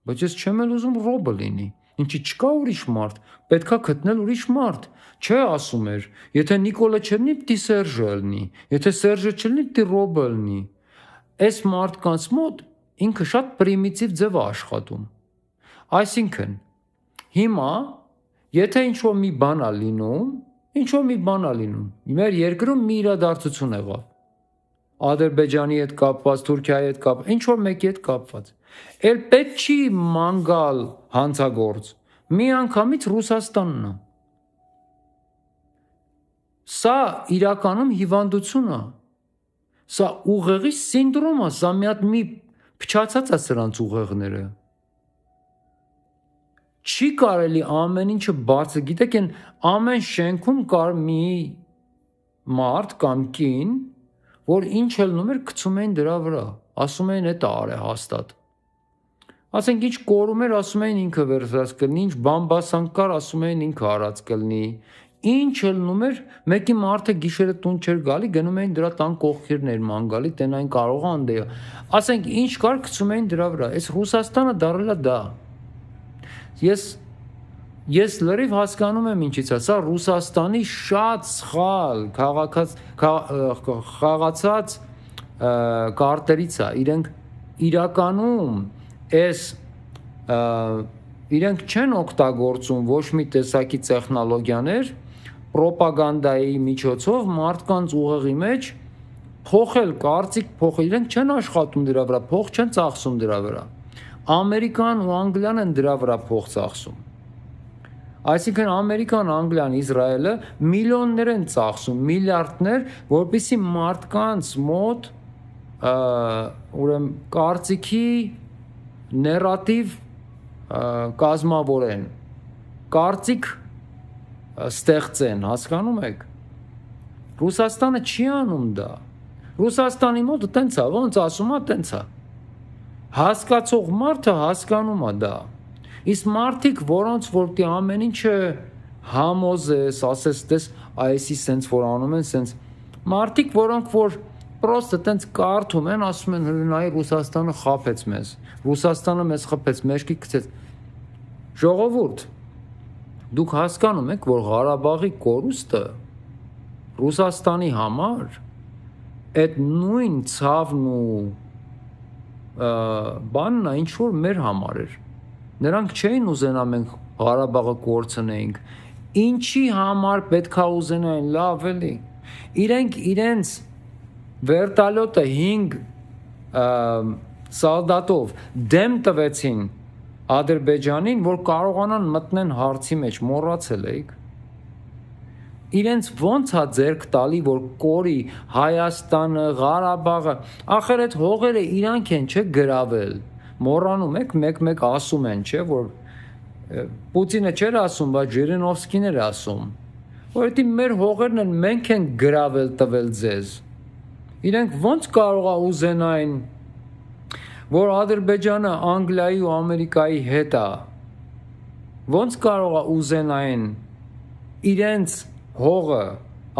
բայց ես չեմ էլ ուզում Ռոբը լինի, ինչի չկա ուրիշ մարդ, պետքա գտնել ուրիշ մարդ, չէ ասում էր, եթե Նիկոլը չլինի, պիտի Սերժը լինի, եթե Սերժը չլինի, պիտի Ռոբը լինի, այս մարդկանց մոտ ինքը շատ պրիմիտիվ ձև է աշխատում, այսինքն, հիմա, եթե ինչ-որ մի բան է լինում, մեր երկրում մի իրադարձություն եղավ, Ադրբեջանի հետ կապված, Թուրքիայի հետ կապված, ինչ-որ մեկի հետ կապված, էլ պետք չի մանգալ հանցագործ, մի անգամից Ռուսաստանն է, սա իրականում հիվանդություն է, սա ուղեղի սինդրոմ է, սա մի փչացած է սրանց ուղեղները, չի կարելի ամեն ինչը բարձր, գիտեք են ամեն շենքում կար մի մարդ կամ կին, որ ինչ ելնում էր գցում էին դրա վրա, ասում էին էտ արե հաստատ, ասենք ինչ կորում էր, ասում էին ինքը վերցրած կլնի, ինչ բամբասանք կար, ասում էին ինքը արած կլնի, ինչ ելնում էր, մեկի մարդը գիշերը տուն չէր գալի, գնում էին դրա տան կողքերներ ման գալի, տենային կարող անդե, ասենք ինչ կար, գցում էին դրա վրա, այս Ռուսաստանը դարել է դա, ես լրիվ հասկանում եմ ինչից է, սա Ռուսաստանի շատ սխալ խաղացած կարտերից է, իրենք իրականում իրենք չեն օգտագործում ոչ մի տեսակի տեխնոլոգիաներ պրոպագանդայի միջոցով մարդկանց ուղեղի մեջ փոխել, կարծիք փոխել, իրենք չեն աշխատում դրա վրա, փող չեն ծախսում դրա վրա, Ամերիկան ու Անգլիան են դրա վրա փող ծախսում, Այսինքն Ամերիկան, Անգլիան, Իսրայելը միլիոններ են ծախսում, միլիարդներ, որպեսզի մարդկանց մոտ ուրեմն կարծիքի նարատիվ կազմավորեն, կարծիք ստեղծեն, հասկանում եք։ Ռուսաստանը չի անում դա։ Ռուսաստանի մոտ տենց է, ոնց ասում է, տենց է։ Հասկացող մարդը հասկանում է դա։ Իսկ մարդիկ, որոնց որ դի ամեն ինչը համոզես, ասես դες այսի սենց որ անում են, սենց մարդիկ, որոնք որ պրոստը տենց կարդում են, ասում են նայ Ռուսաստանը խաբեց մեզ։ Ռուսաստանը մեզ խփեց, մեջքի գցեց։ Ժողովուրդ, դուք հասկանում եք, որ Ղարաբաղի կորուստը Ռուսաստանի համար այդ նույն ցավն ու բանն է, ինչ որ մեր համար էր։ Նրանք չէին ուզենա մենք Ղարաբաղը կորցնեինք։ Ինչի համար պետքա ուզենային, լավ էլի։ Իրենք իրենց վերտալյոտը 5 սալդատով դեմ տվեցին Ադրբեջանին, որ կարողանան մտնեն հարցի մեջ, մոռացել եք։ Իրենց ոնց է ձեռք տալի, որ կորի Հայաստանը, Ղարաբաղը, ախր այդ հողերը իրանք են, չէ, գրավել։ Մոռանում եք, մեկ-մեկ ասում են, չէ, որ Պուտինը չէր ասում, բայց Ժիրինովսկին էր ասում, որ դա մեր հողերն են, մենք ենք գրավել տվել ձեզ։ Իրենք ոնց կարող է ուզենային, որ Ադրբեջանը Անգլիայի ու Ամերիկայի հետ է։ Ոնց կարող է ուզենային իրենց հողը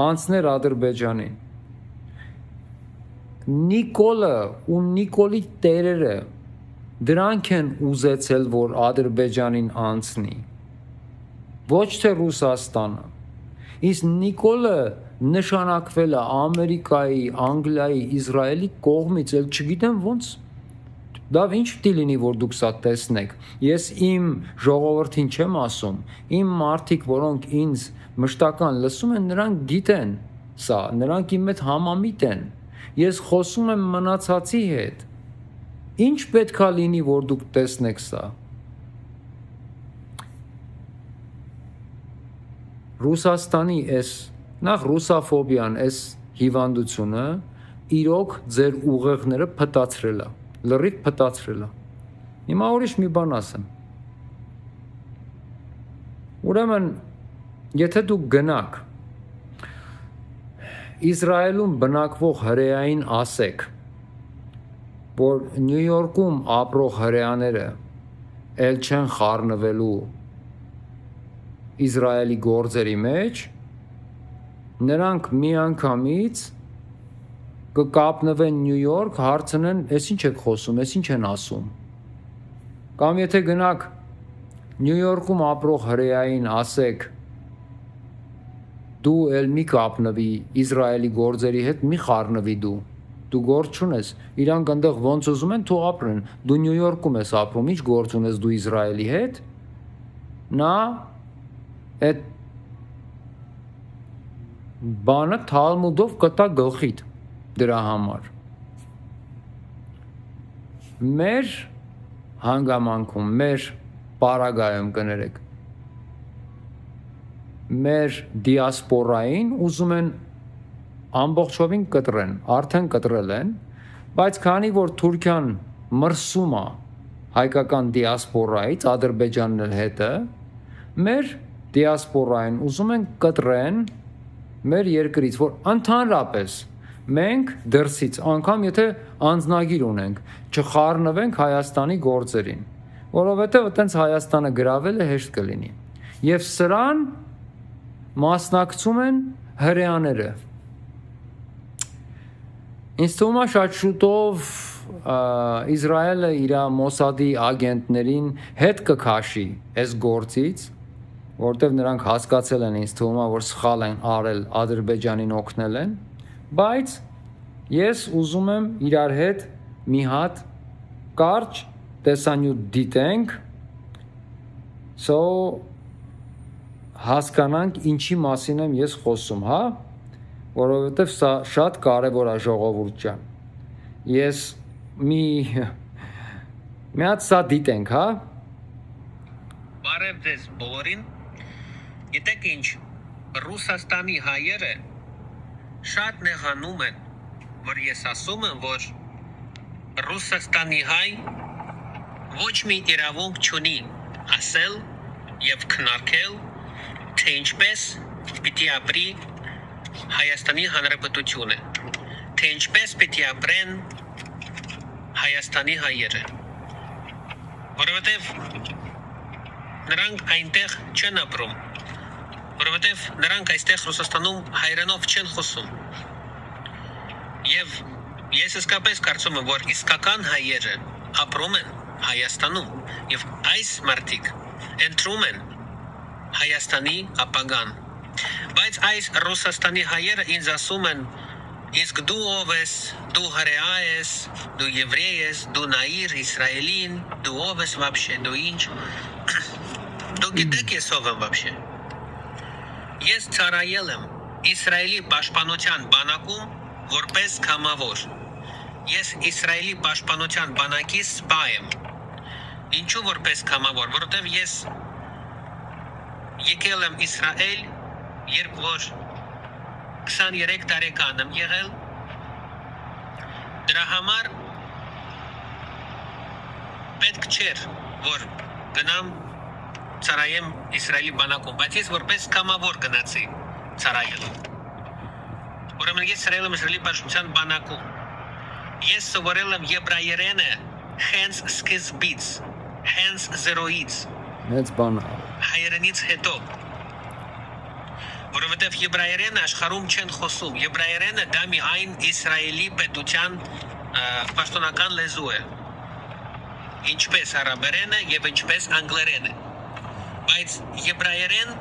անցներ Ադրբեջանին։ Նիկոլը ու Նիկոլի տերերը դրանք են ուզեցել, որ Ադրբեջանին անցնի։ Ոչ թե Ռուսաստանը։ Իսկ Նիկոլը նշանակվել է Ամերիկայի, Անգլիայի, Իսրայելի կողմից, էլ չգիտեմ ոնց։ Դա ինչ պիտի լինի, որ դուք սա տեսնեք։ Ես իմ ժողովրդին չեմ ասում, իմ մարդիկ, որոնք ինձ մշտական լսում են, նրանք գիտեն սա, նրանք իմ հետ համամիտ են։ Ես խոսում եմ մնացածի հետ։ Ինչ պետքա լինի, որ դուք տեսնեք սա։ Ռուսաստանի նախ ռուսաֆոբիան, հիվանդությունը իրոք ձեր ուղեղները փտացրել է, լրիվ փտացրել է։ Հիմա ուրիշ մի բան ասեմ։ Ուրեմն, եթե դուք գնաք Իսրայելում բնակվող հրեային ասեք, որ Նյու Յորքում ապրող հրեաները էլ չեն խառնվելու Իսրայելի գործերի մեջ, նրանք միանգամից կկապնվեն Նյու Յորք, հարցնեն, «Էս ինչ եք խոսում, էս ինչ են ասում»։ Կամ եթե գնաք Նյու Յորքում ապրող հրեային ասեք, դու էլ մի կապնվի Իսրայելի գործերի հետ, մի խառնվի դու գործ չունես, իրանք այնտեղ ոնց ուզում են թող ապրեն, դու Նյու Յորքում ես ապրում, ինչ գործ ունես դու Իսրայելի հետ, նա այդ բանը Թալմուդով կտա գլխիդ դրա համար։ Մեր հանգամանքում, մեր պարագայում կներեք, մեր դիասպորային ուզում են ամբողջովին կտրեն, արդեն կտրել են, բայց քանի որ Թուրքիան մրսում է հայկական դիասպորայից, Ադրբեջանն էլ հետը, մեր դիասպորային ուզում են կտրեն մեր երկրից, որ ընդհանրապես մենք դրսից, անգամ եթե անձնագիր ունենք, չխառնվենք Հայաստանի գործերին, որովհետև այտենց Հայաստանը գրավել է հեշտ կլինի։ Եվ սրան մասնակցում են հրեաները։ Ինձ թվում է շատ շուտով Իսրայելը իր Մոսադի ագենտներին հետ կքաշի այս գործից, որտեղ նրանք հասկացել են, ինձ թվում է, որ սխալ են արել, Ադրբեջանին օգնել են, բայց ես ուզում եմ իրար հետ մի հատ կարճ տեսանյութ դիտենք, հասկանանք ինչի մասին եմ ես խոսում, հա, որովհետև սա շատ կարևոր է ժողովուրդ ջան։ Ես մի հատ սա դիտենք, հա։ Բարև ձեզ բոլորին։ Գիտեք ինչ, Ռուսաստանի հայերը շատ նեղանում են, որ ես ասում եմ, որ Ռուսաստանի հայ ոչ մի իրավունք չունի ասել եւ քննարկել, թե ինչպես պիտի ապրի Հայաստանի Հանրապետությունը, թե ինչպես պիտի ապրեն Հայաստանի հայերը, որովհետև նրանք այնտեղ չեն ապրում, որովհետև նրանք այստեղ Ռուսաստանում հայերենով չեն խոսում, եւ ես իսկապես կարծում եմ, որ իսկական հայերը ապրում են Հայաստանում, եւ այս մարդիկ ընտրում են Հայաստանի ապագան, բայց այս Ռուսաստանի հայերը ինձ ասում են, իսկ դու ով ես, դու հրեա ես, դու եվրեյ ես, դու նայիր Իսրայելին, դու ով ես вообще, դու ինչ, դու գիտեք ես ով եմ вообще, ես ծառայել եմ Իսրայելի պաշտպանության բանակում որպես կամավոր, ես Իսրայելի պաշտպանության բանակի սպա եմ, ինչու որպես կամավոր, որովհետև ես եկել եմ Իսրայել, երբ որ 23 տարեկան եմ եղել, դրա համար պետք չէր, որ գնամ ծառայեմ Իսրայելի բանակում, բայց ես որպես կամավոր գնացի ծառայել։ Ուրեմն ես ծառայել եմ Իսրայելի պաշտպանության բանակում։ Ես սովորել եմ եբրայերենը հենց սկզբից, հենց զերոյից։ Մեծ բան է։ Հայերենից հետո։ Որովհետև եբրայերենը աշխարհում չեն խոսում։ Եբրայերենը դա միայն Իսրայելի պետության պաշտոնական լեզու է։ Ինչպես արաբերենը եւ ինչպես անգլերենը։ Բայց եբրայերեն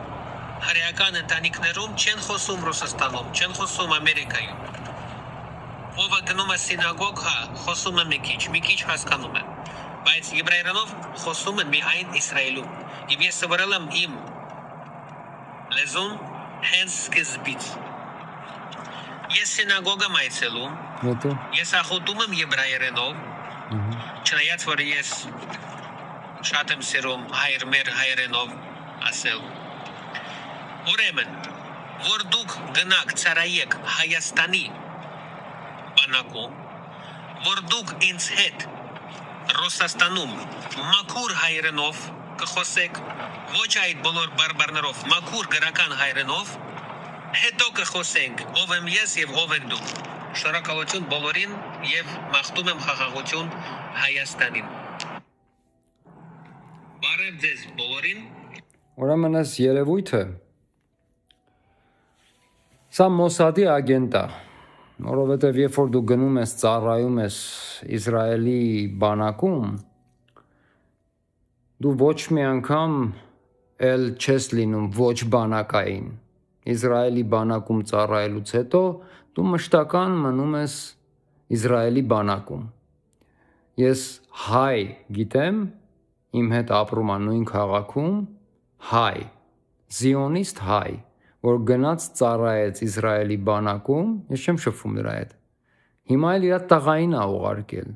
հրեական ընտանիքներում չեն խոսում Ռուսաստանում, չեն խոսում Ամերիկայում։ Ով գնում է սինագոգա, խոսում է մի քիչ հասկանում է։ Բայց եբրայերենով խոսում են միայն Իսրայելում։ Եվ ես սովորել եմ իմ լեզուն հենց սկզբից։ Ես սինագոգա եմ այցելում, ես ախոտում եմ եբրայերենով, չնայած որ ես շատ եմ սիրում մեր հայերենով ասել։ Ուրեմն, որ դուք գնաք ծառայեք Հայաստանի բանակում, որ դուք ինձ հետ Ռուսաստանում մաքուր հայերենով կխոսեք, ոչ այդ բոլոր բարբառներով, մաքուր գրական հայերենով, հետո կխոսենք ով եմ ես եւ ով եք դուք։ Շնորհակալություն բոլորին եւ մաղթում եմ խաղաղություն Հայաստանին։ Բարև ձեզ բոլորին։ Ուրեմն այս երևույթը սա Մոսադի ագենտ է, որովհետև երբ որ դու գնում ես ծառայում ես Իսրայելի բանակում, դու ոչ մի անգամ էլ չես լինում ոչ բանակային։ Իսրայելի բանակում ծառայելուց հետո դու մշտական մնում ես Իսրայելի բանակում։ Ես հայ գիտեմ, իմ հետ ապրում է նույն քաղաքում, հայ, զիոնիստ հայ, որ գնաց ծառայեց Իսրայելի բանակում, ես չեմ շփվում նրա հետ։ Հիմա էլ իր տղային է ուղարկել,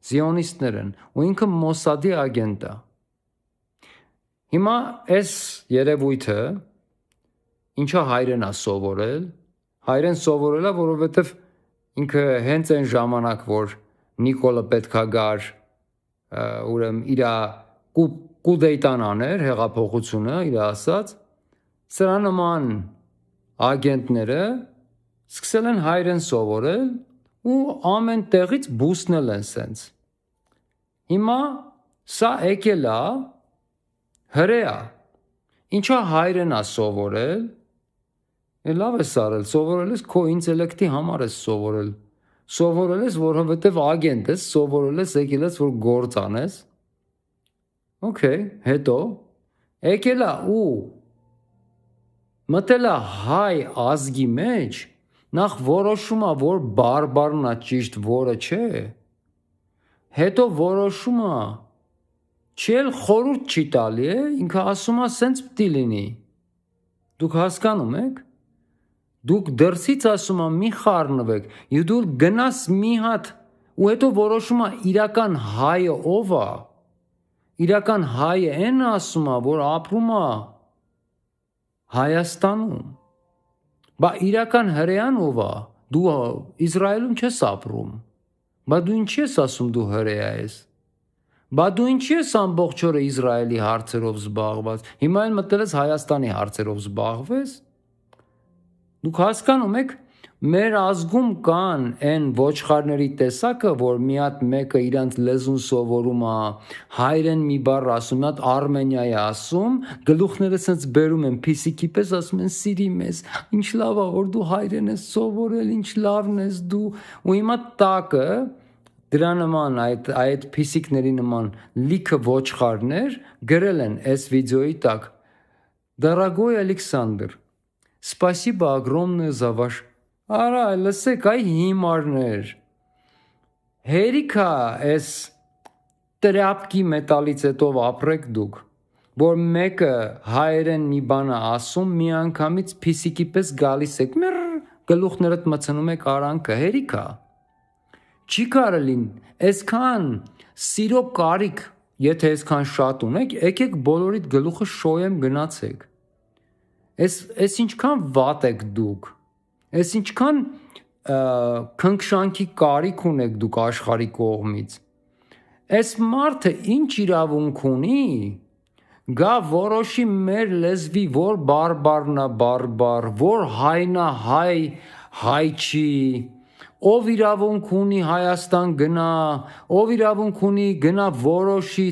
զիոնիստներ են, ու ինքը Մոսադի ագենտ է։ Հիմա այս երևույթը ինչա հայրեն է սովորել, հայրեն սովորել է, որովհետև ինքը հենց այն ժամանակ, որ Նիկոլը պետքա գար, ուրեմն իր կուդեյտան աներ, հեղափոխությունը, իր ասած, սրա նման ագենտները սկսել են հայրեն սովորել ու ամեն տեղից բուսնել են սենց։ Հիմա սա եկել է հրեա, ինչա հայրեն է սովորել, լավ ես արել, սովորել ես քո ինտելեկտի համար ես սովորել ես, որովհետև ագենտ ես, սովորել ես, եկել ես, որ գործ անես, օքեյ, հետո, եկել է ու մտել է հայ ազգի մեջ, նախ որոշում է, որ բարբառն է ճիշտ, որը չէ, հետո որոշում է, չի էլ խորհուրդ չի տալի, ինքը ասում է սենց պիտի լինի, դուք հասկանում եք, դուք դրսից ասում է մի խառնվեք, և դու գնաս մի հատ, ու հետո որոշում է իրական հայը ով է, իրական հայը են ասում է, որ ապրում է Հայաստանում։ Բա իրական հրեան ով է։ Դու Իսրայելում չես ապրում։ Բա դու ինչի ես ասում դու հրեա ես։ Բա դու ինչի ես ամբողջ օրը Իսրայելի հարցերով զբաղված։ Հիմա էլ մտել ես Հայաստանի հարցերով զբաղվես։ Դուք հասկանում եք, մեր ազգում կան այն ոչխարների տեսակը, որ մի հատ մեկը իրանց լեզուն սովորում է, հայերեն մի բառ ասում, մի հատ Արմենիա է ասում, գլուխները սենց բերում են փիսիկի պես, ասում են սիրի մեզ, ինչ լավ է, որ դու հայերեն ես սովորել, ինչ լավն ես դու, ու հիմա տակը դրա նման այդ փիսիկների նման լիքը ոչխարներ գրել են այս վիդեոյի տակ. Дорогой Александр, спасибо огромное за ваш Արա, լսեք, այ հիմարներ, հերիքա այս տրապկի մետալից հետով ապրեք դուք, որ մեկը հայերեն մի բան է ասում, մի անգամից փիսիկի պես գալիս եք, մեր գլուխներդ մցնում եք արանքը, հերիքա, չի կարելին, այսքան սիրո կարիք, եթե այսքան շատ ունեք, եկեք բոլորիդ գլուխը շոյեմ գնացեք, այս ինչքան վատ եք դուք, Այս ինչքան քնքշանքի կարիք ունեք դուք աշխարհի կողմից։ Այս մարդը ինչ իրավունք ունի, գա որոշի մեր լեզվի որ բարբարնա բարբար, որ հայնա հայ չի, ով իրավունք ունի Հայաստան գնա, ով իրավունք ունի գնա որոշի,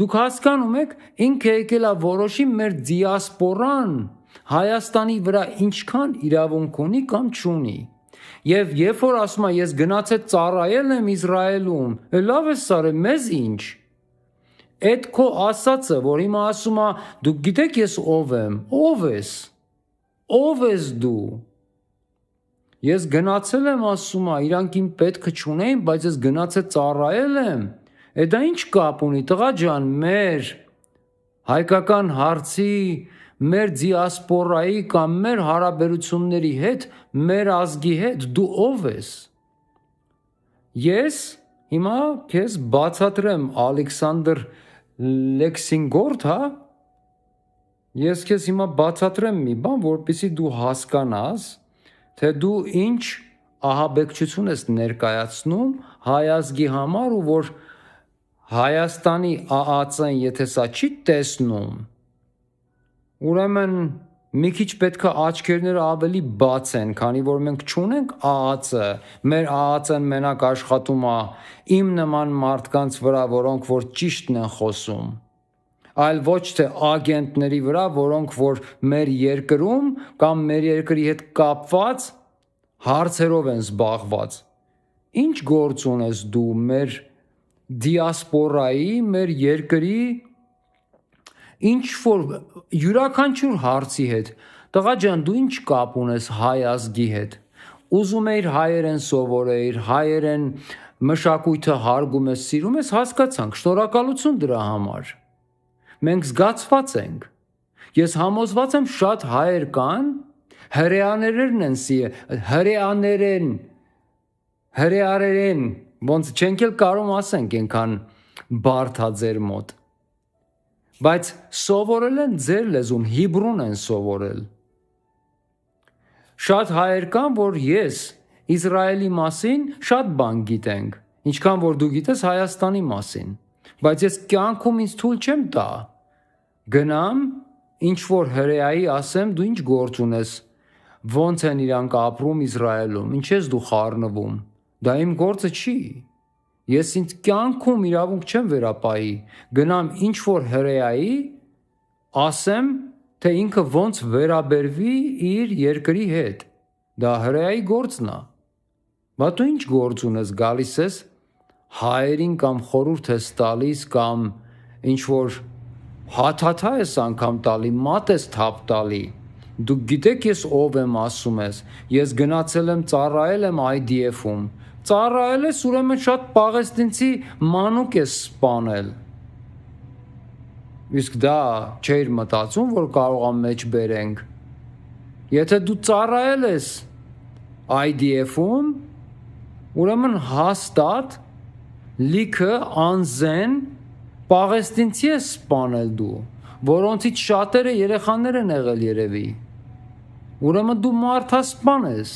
դուք հասկանում եք, ինքը եկել է որոշի մեր դիասպորան Հայաստանի վրա ինչքան իրավունք ունի կամ չունի։ Եվ երբ որ ասում է ես գնացել ծառայել եմ Իսրայելում, լավ ես արել, մեզ ինչ։ Այդ քո ասածը, որ հիմա ասում է դուք գիտեք ես ով եմ, ով ես։ Ով ես դու։ Ես գնացել եմ ասում է, իրանք իմ պետքը չունեին, բայց ես գնացել ծառայել եմ։ Դա ինչ կապ ունի, տղա ջան, մեր հայկական հարցի մեր դիասպորայի կամ մեր հարաբերությունների հետ, մեր ազգի հետ, դու ով ես։ Ես հիմա քեզ բացատրեմ Ալեքսանդր Լեքսինգորդ, հա։ Ես քեզ հիմա բացատրեմ մի բան, որպեսզի դու հասկանաս, թե դու ինչ ահաբեկչություն ես ներկայացնում հայ ազգի համար ու որ Հայաստանի ԱԱԾ-ն եթե սա չի տեսնում, ուրեմն մի քիչ պետք է աչքերները ավելի բացեն, քանի որ մենք չունենք ԱԱԾ, մեր ԱԱԾ-ն մենակ աշխատում է իմ նման մարդկանց վրա, որոնք որ ճիշտն են խոսում, այլ ոչ թե ագենտների վրա, որոնք որ մեր երկրում կամ մեր երկրի հետ կապված հարցերով են զբաղված։ Ինչ գործ ունես դու մեր դիասպորայի, մեր երկրի ինչ որ յուրաքանչյուր հարցի հետ, տղա ջան, դու ինչ կապ ունես հայ ազգի հետ, ուզում էիր հայերեն սովորեիր, հայերեն մշակույթը հարգում ես, սիրում ես, հասկացանք, շնորհակալություն դրա համար, մենք զգացված ենք, ես համոզված եմ շատ հայեր կան, հրեաներն են հրեարերեն, ոնց չենք էլ կարող ասենք ենքան բարդ է ձեր մոտ, բայց սովորել են ձեր լեզուն, հիբրուն են սովորել, շատ հայեր կան, որ ես Իսրայելի մասին շատ բան գիտենք, ինչքան որ դու գիտես Հայաստանի մասին, բայց ես կյանքում ինձ թույլ չեմ տա, գնամ, ինչ որ հրեայի ասեմ, դու ինչ գործ ունես, ոնց են իրանք ապրում Իսրայելում, ինչ ես դու խառնվում, դա իմ գործը չի, ես ինձ կյանքում իրավունք չեմ վերապահի, գնամ ինչ որ հրեայի, ասեմ, թե ինքը ոնց վերաբերվի իր երկրի հետ, դա հրեայի գործն է, բա դու ինչ գործ ունես, գալիս ես հայերին կամ խորհուրդ ես տալիս կամ ինչ որ հաթաթա ես անգամ տալի, մատ ես թափ տալի, դուք գիտեք ես ով եմ ասում ես, ես գնացել եմ ծառայել եմ IDF-ում, ծառայել ես ուրեմն շատ պաղեստինցի մանուկ ես սպանել, իսկ դա չէր մտածում, որ կարող է մեջ բերենք, եթե դու ծառայել ես IDF-ում, ուրեմն հաստատ լիքը անզեն պաղեստինցի ես սպանել դու, որոնցից շատերը երեխաներ են եղել երևի։ Ուրեմն դու մարդասպան ես։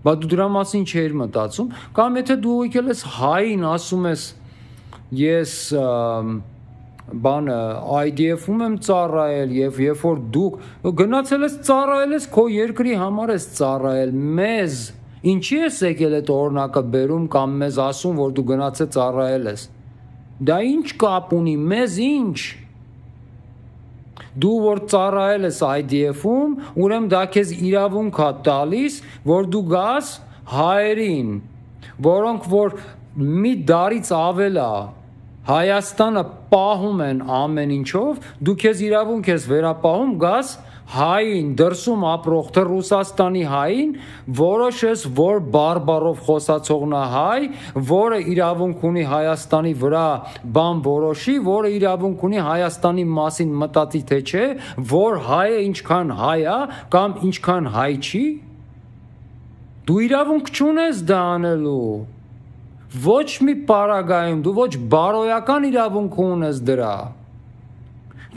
Բա դու դրա մասին չէիր մտածում, կամ եթե դու եկել ես հային ասում ես ես բանը IDF-ում եմ ծառայել եւ երբ որ դուք գնացել ես ծառայել ես քո երկրի համար ես ծառայել մեզ ինչի ես եկել այդ օրինակը բերում կամ մեզ ասում որ դու գնացել ծառայել ես դա ինչ կապ ունի մեզ ինչ դու որ ծառայել ես IDF-ում ուրեմն դա քեզ իրավունք է տալիս որ դու գաս հայերին որոնք որ մի դարից ավել է Հայաստանը պահում են ամեն ինչով, դու քեզ իրավունք ես վերապահում գաս հային, դրսում ապրող թե Ռուսաստանի հային, որոշես, որ բարբարով խոսացողն է հայ, որը իրավունք ունի Հայաստանի վրա բան որոշի, որը իրավունք ունի Հայաստանի մասին մտածի թե չէ, որ հայը ինչքան հայ է կամ ինչքան հայ չի, դու իրավունք չունես դա անելու Ոչ մի պարագայում դու ոչ բարոյական իրավունք ունես դրա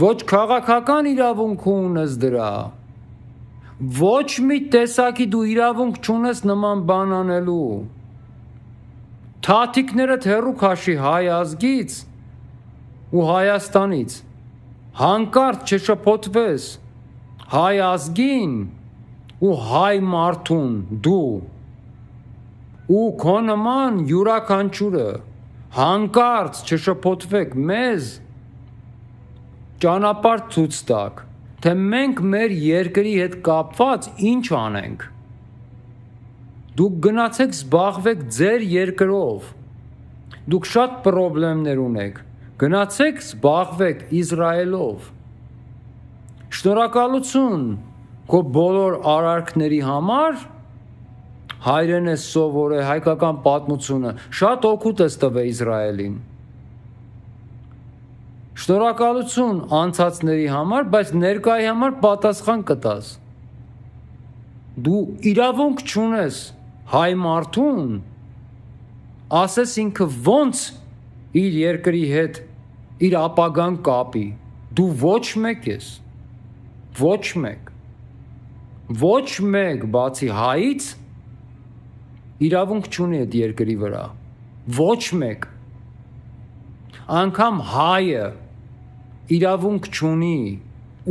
ոչ քաղաքական իրավունք ունես դրա ոչ մի տեսակի դու իրավունք չունես նման բան անելու թաթիկներդ հեռու քաշի հայ ազգից ու Հայաստանից հանկարծ չշփոթվես հայ ազգին ու հայ մարդուն դու ու քո նման յուրաքանչյուրը հանկարծ չշփոթվեք մեզ ճանապարհ ցույց տաք թե մենք մեր երկրի հետ կապված ինչ անենք դուք գնացեք զբաղվեք ձեր երկրով դուք շատ խնդիրներ ունեք գնացեք զբաղվեք Իսրայելով շնորհակալություն քո բոլոր արարքների համար հայրեն ես սովորել հայկական պատմությունը շատ օգուտ ես տվել Իսրայելին շնորհակալություն անցածների համար բայց ներկայի համար պատասխան կտաս դու իրավունք չունես հայ մարդուն ասես ինքը ոնց իր երկրի հետ իր ապագան կապի դու ոչ մեկ ես ոչ մեկ բացի հայից իրավունք չունի այդ երկրի վրա ոչ մեկ անգամ հայը իրավունք չունի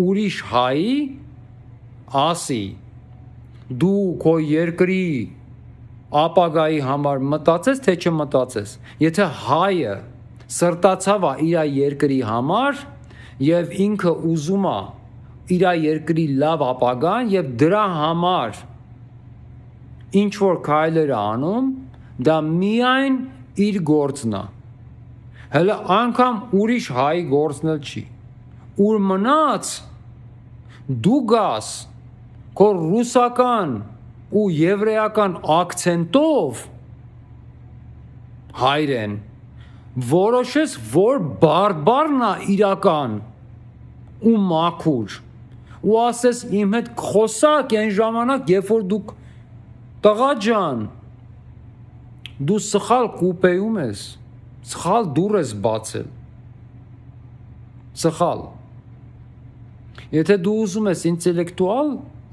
ուրիշ հայի ասի դու քո երկրի ապագայի համար մտածես թե չմտածես եթե հայը սրտացավ է իր երկրի համար եւ ինքը ուզում է իր երկրի լավ ապագան եւ դրա համար ինչ որ քայլեր անում դա միայն իր գործն է հələ անգամ ուրիշ հայ գործն էլ չի ուր մնաց դու գաս քո ռուսական ու եվրեական ակցենտով հայրեն որոշես որ բարբարն է իրական ու մաքուր ու ասես իմ հետ խոսակ այն ժամանակ երբ որ դուք տղա ջան դու սխալ կուպեում ես սխալ դուռ ես բացել սխալ եթե դու ուզում ես ինտելեկտուալ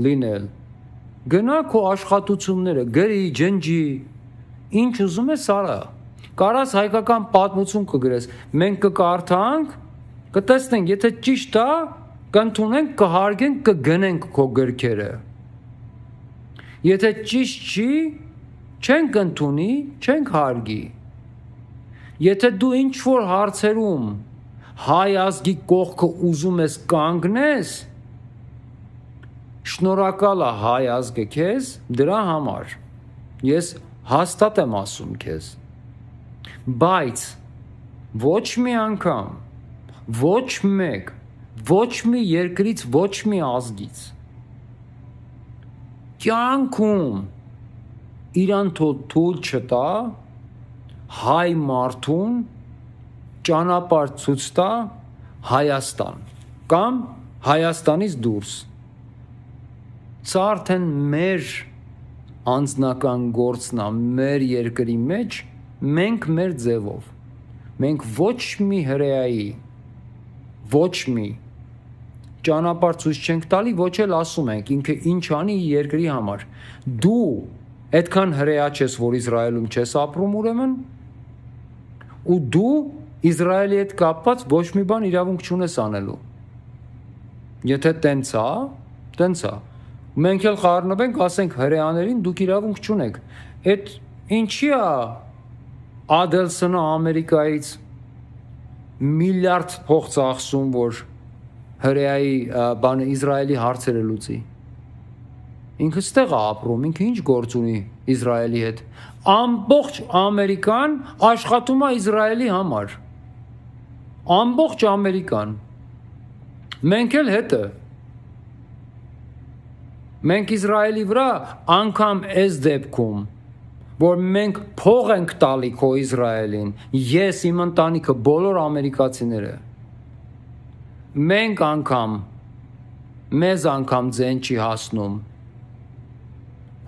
լինել գնա քո աշխատությունները գրի ջնջի ինչ ուզում ես արա կարաս հայկական պատմություն կգրես մենք կկարդանք կտեսնենք եթե ճիշտ է կընդունենք կհարգենք կգնենք քո գրքերը Եթե ճիշտ չի, չենք ընդունի, չենք հարգի։ Եթե դու ինչ-որ հարցերում հայ ազգի կողքը ուզում ես կանգնես, շնորհակալ է հայ ազգը քեզ դրա համար։ Ես հաստատ եմ ասում քեզ։ Բայց ոչ մի անգամ, ոչ մեկ, ոչ մի երկրից, ոչ մի ազգից կյանքում իրան թույլ չտա հայ մարդուն ճանապարհ ցույց տա Հայաստան կամ Հայաստանից դուրս Սա արդեն մեր անձնական գործն է մեր երկրի մեջ մենք մեր ձևով մենք ոչ մի հրեայի ոչ մի ճանապարհ ցույց չենք տալի, ոչ էլ ասում ենք ինքը ինչ անի իր երկրի համար։ Դու այդքան հրեա ես, որ Իսրայելում չես ապրում ուրեմն, ու դու Իսրայելի հետ կապված ոչ մի բան իրավունք չունես անելու։ Եթե տենց է, մենք էլ խառնվենք, ասենք հրեաներին դուք իրավունք չունեք։ Այդ ինչի է Ադելսոնը Ամերիկայից միլիարդ փող ծախսում, որ հրեայի բանը Իսրայելի հարցերը լուծի։ Ինքը ստեղ է ապրում, ինքը ինչ գործ ունի Իսրայելի հետ։ Ամբողջ Ամերիկան աշխատում է Իսրայելի համար։ Ամբողջ Ամերիկան։ Մենք էլ հետը։ Մենք Իսրայելի վրա անգամ այս դեպքում, որ մենք փող ենք տալի քո Իսրայելին, ես, իմ ընտանիքը, բոլոր ամերիկացիները, մենք անգամ, մեզ անգամ ձեն չի հասնում։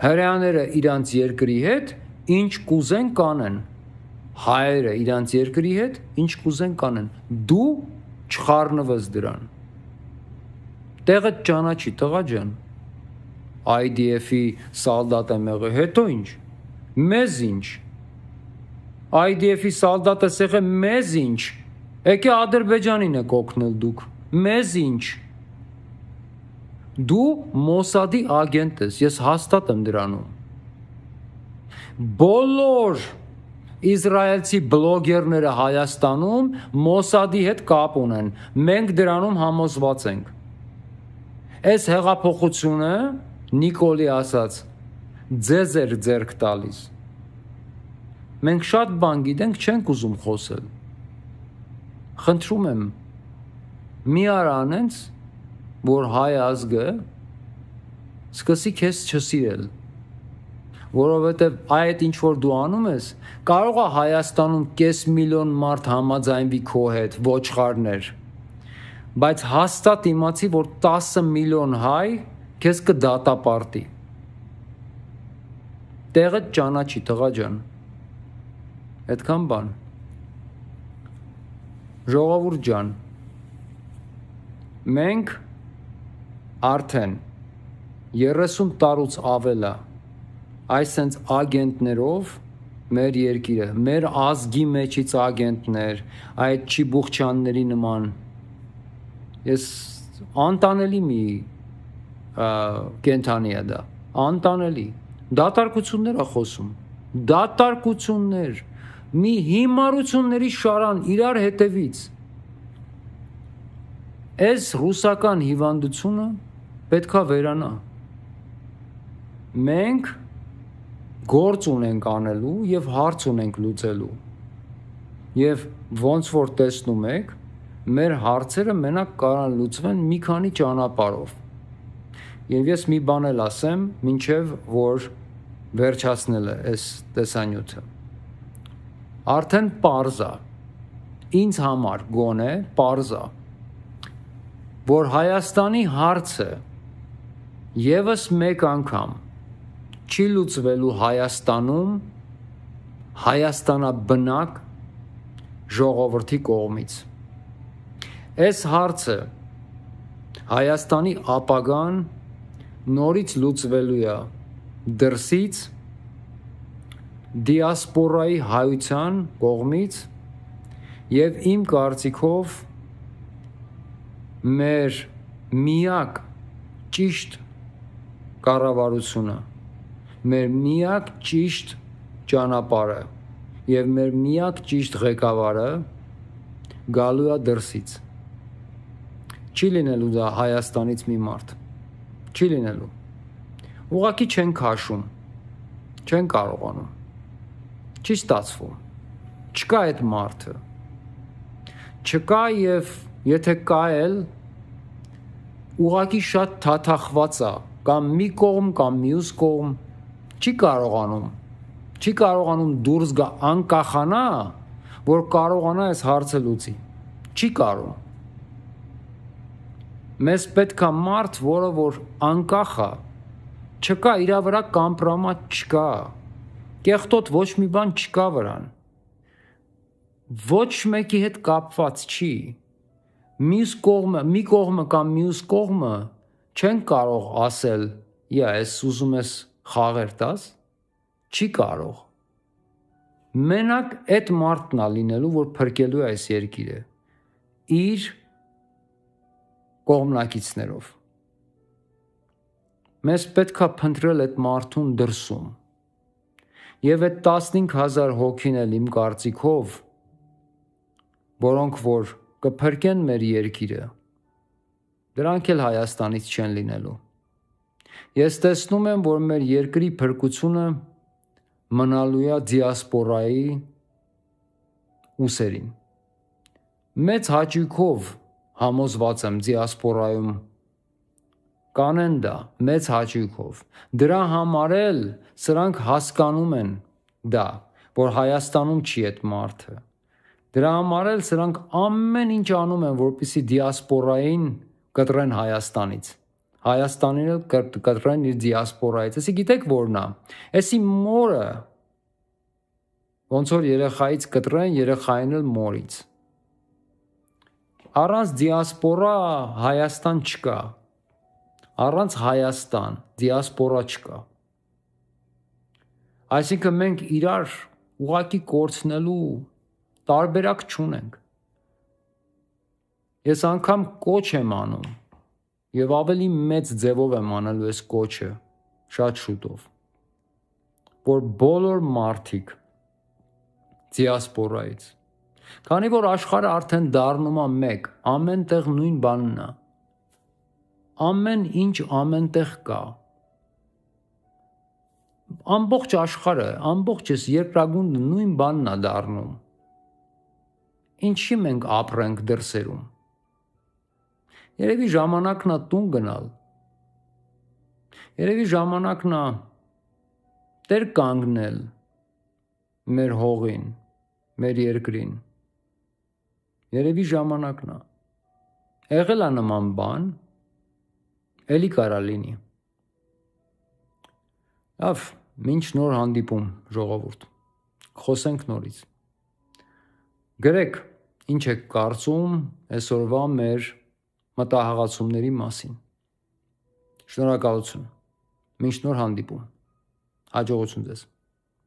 Հրեաները իրանց երկրի հետ ինչ կուզեն կանեն, հայերը իրանց երկրի հետ ինչ կուզեն կանեն, դու չխառնվես դրան։ Տեղը ճանաչի, տղա ջան, IDF-ի սալդատ եմ եղել, հետո ինչ, մեզ ինչ, IDF-ի սալդատը եղել, մեզ ինչ, եկե Ադրբեջանին եք օգնել դուք, մեզ ինչ, դու Մոսադի ագենտ ես, ես հաստատ եմ դրանում, բոլոր իսրայելցի բլոգերները Հայաստանում Մոսադի հետ կապ ունեն, մենք դրանում համոզված ենք, այս հեղափոխությունը Նիկոլի ասաց, ձեզ էր ձեռք տալիս, մենք շատ բան գիտենք, չենք ուզում խոսել, խնդրում եմ, մի արա անենց, որ հայ ազգը սկսի քեզ չսիրել, որովհետև այդ ինչ որ դու անում ես, կարող է Հայաստանում կես միլիոն մարդ համաձայնվի քո հետ, ոչխարներ, բայց հաստատ իմացի, որ 10 միլիոն հայ քեզ կդատապարտի, տեղը ճանաչի, տղա ջան, այդքան բան, ժողովուրդ ջան, մենք արդեն 30 տարուց ավել է այսենց ագենտներով մեր երկիրը, մեր ազգի մեջից ագենտներ, այդ Չիբուխչյանների նման, ես անտանելի մի կենթանի է դա, անտանելի, դատարկություններ է խոսում, դատարկություններ, մի հիմարությունների շարան իրար հետևից, այս ռուսական հիվանդությունը պետքա վերանա, մենք գործ ունենք անելու և հարց ունենք լուծելու և ոնց որ տեսնում եք, մեր հարցերը մենակ կարան լուծվեն մի քանի ճանապարհով և ես մի բան էլ ասեմ, մինչև որ վերջացնել է այս տեսանյութը, արդեն պարզ է, ինձ համար գոնե պարզ է, որ Հայաստանի հարցը ևս մեկ անգամ չի լուծվելու Հայաստանում Հայաստանաբնակ ժողովրդի կողմից։ Այս հարցը Հայաստանի ապագան նորից լուծվելու է դրսից դիասպորայի հայության կողմից և իմ կարծիքով մեր միակ ճիշտ կառավարությունը, մեր միակ ճիշտ ճանապարհը և մեր միակ ճիշտ ղեկավարը գալու է դրսից։ Չի լինելու դա Հայաստանից մի մարդ, չի լինելու, ուղղակի չեն քաշում, չեն կարողանում, չի ստացվում, չկա այդ մարդը, չկա և եթե կա էլ, ուղղակի շատ թաթախված է, կամ մի կողմ, կամ մյուս կողմ, չի կարողանում դուրս գա անկախանա, որ կարողանա այս հարցը լուծի, չի կարող, մեզ պետք է մարդ, որը որ անկախ է, չկա իրա վրա կամպրոմատ չկա, կեղտոտ ոչ մի բան չկա վրան, ոչ մեկի հետ կապված չի, մի կողմը կամ մյուս կողմը չեն կարող ասել, ես ուզում ես խաղեր տաս, չի կարող։ Մենակ այդ մարդն է լինելու, որ փրկելու է այս երկիրը իր կողմնակիցներով։ Մեզ պետք է փնտրել այդ մարդուն դրսում։ Եվ այդ 15,000 հոգին էլ իմ կարծիքով, որոնք որ կփրկեն մեր երկիրը, դրանք էլ Հայաստանից չեն լինելու։ Ես տեսնում եմ, որ մեր երկրի փրկությունը մնալու է դիասպորայի ուսերին։ Մեծ հաճույքով համոզված եմ դիասպորայում կանեն դա, մեծ հաճույքով։ Դրա համար էլ սրանք հասկանում են դա, որ Հայաստանում չի այդ մարդը։ Դրա համար էլ սրանք ամեն ինչ անում են, որպեսզի դիասպորային կտրեն Հայաստանից։ Հայաստանին էլ կտրեն իր դիասպորայից։ Այսի գիտեք որն է։ Այսի մորը ոնց որ երեխայից կտրեն, երեխային էլ մորից։ Առանց դիասպորա Հայաստան չկա։ Առանց Հայաստան դիասպորա չկա։ Այսինքն մենք իրար ուղակի կորցնելու տարբերակ չունենք։ Ես անգամ կոչ եմ անում եւ ավելի մեծ ձևով եմ անելու այս կոչը շատ շուտով, որ բոլոր մարդիկ դիասպորայից, քանի որ աշխարհը արդեն դառնում է մեկ, ամեն տեղ նույն բանն է, ամեն ինչ ամենտեղ կա, ամբողջ աշխարհը, ամբողջ երկրագունդը նույն բանն է դառնում։ Ինչի մենք ապրենք դրսերում։ Երևի ժամանակն է տուն գնալ։ Երևի ժամանակն է տեր կանգնել մեր հողին, մեր երկրին։ Երևի ժամանակն է։ Եղել է նման բան, էլի կարա լինի։ Լավ, մինչ նոր հանդիպում, ժողովուրդ։ Խոսենք նորից։ Գրեք, ինչ եք կարծում այսօրվա մեր մտահղացումների մասին։ Շնորհակալություն։ Մինչ նոր հանդիպում։ Հաջողություն ձեզ։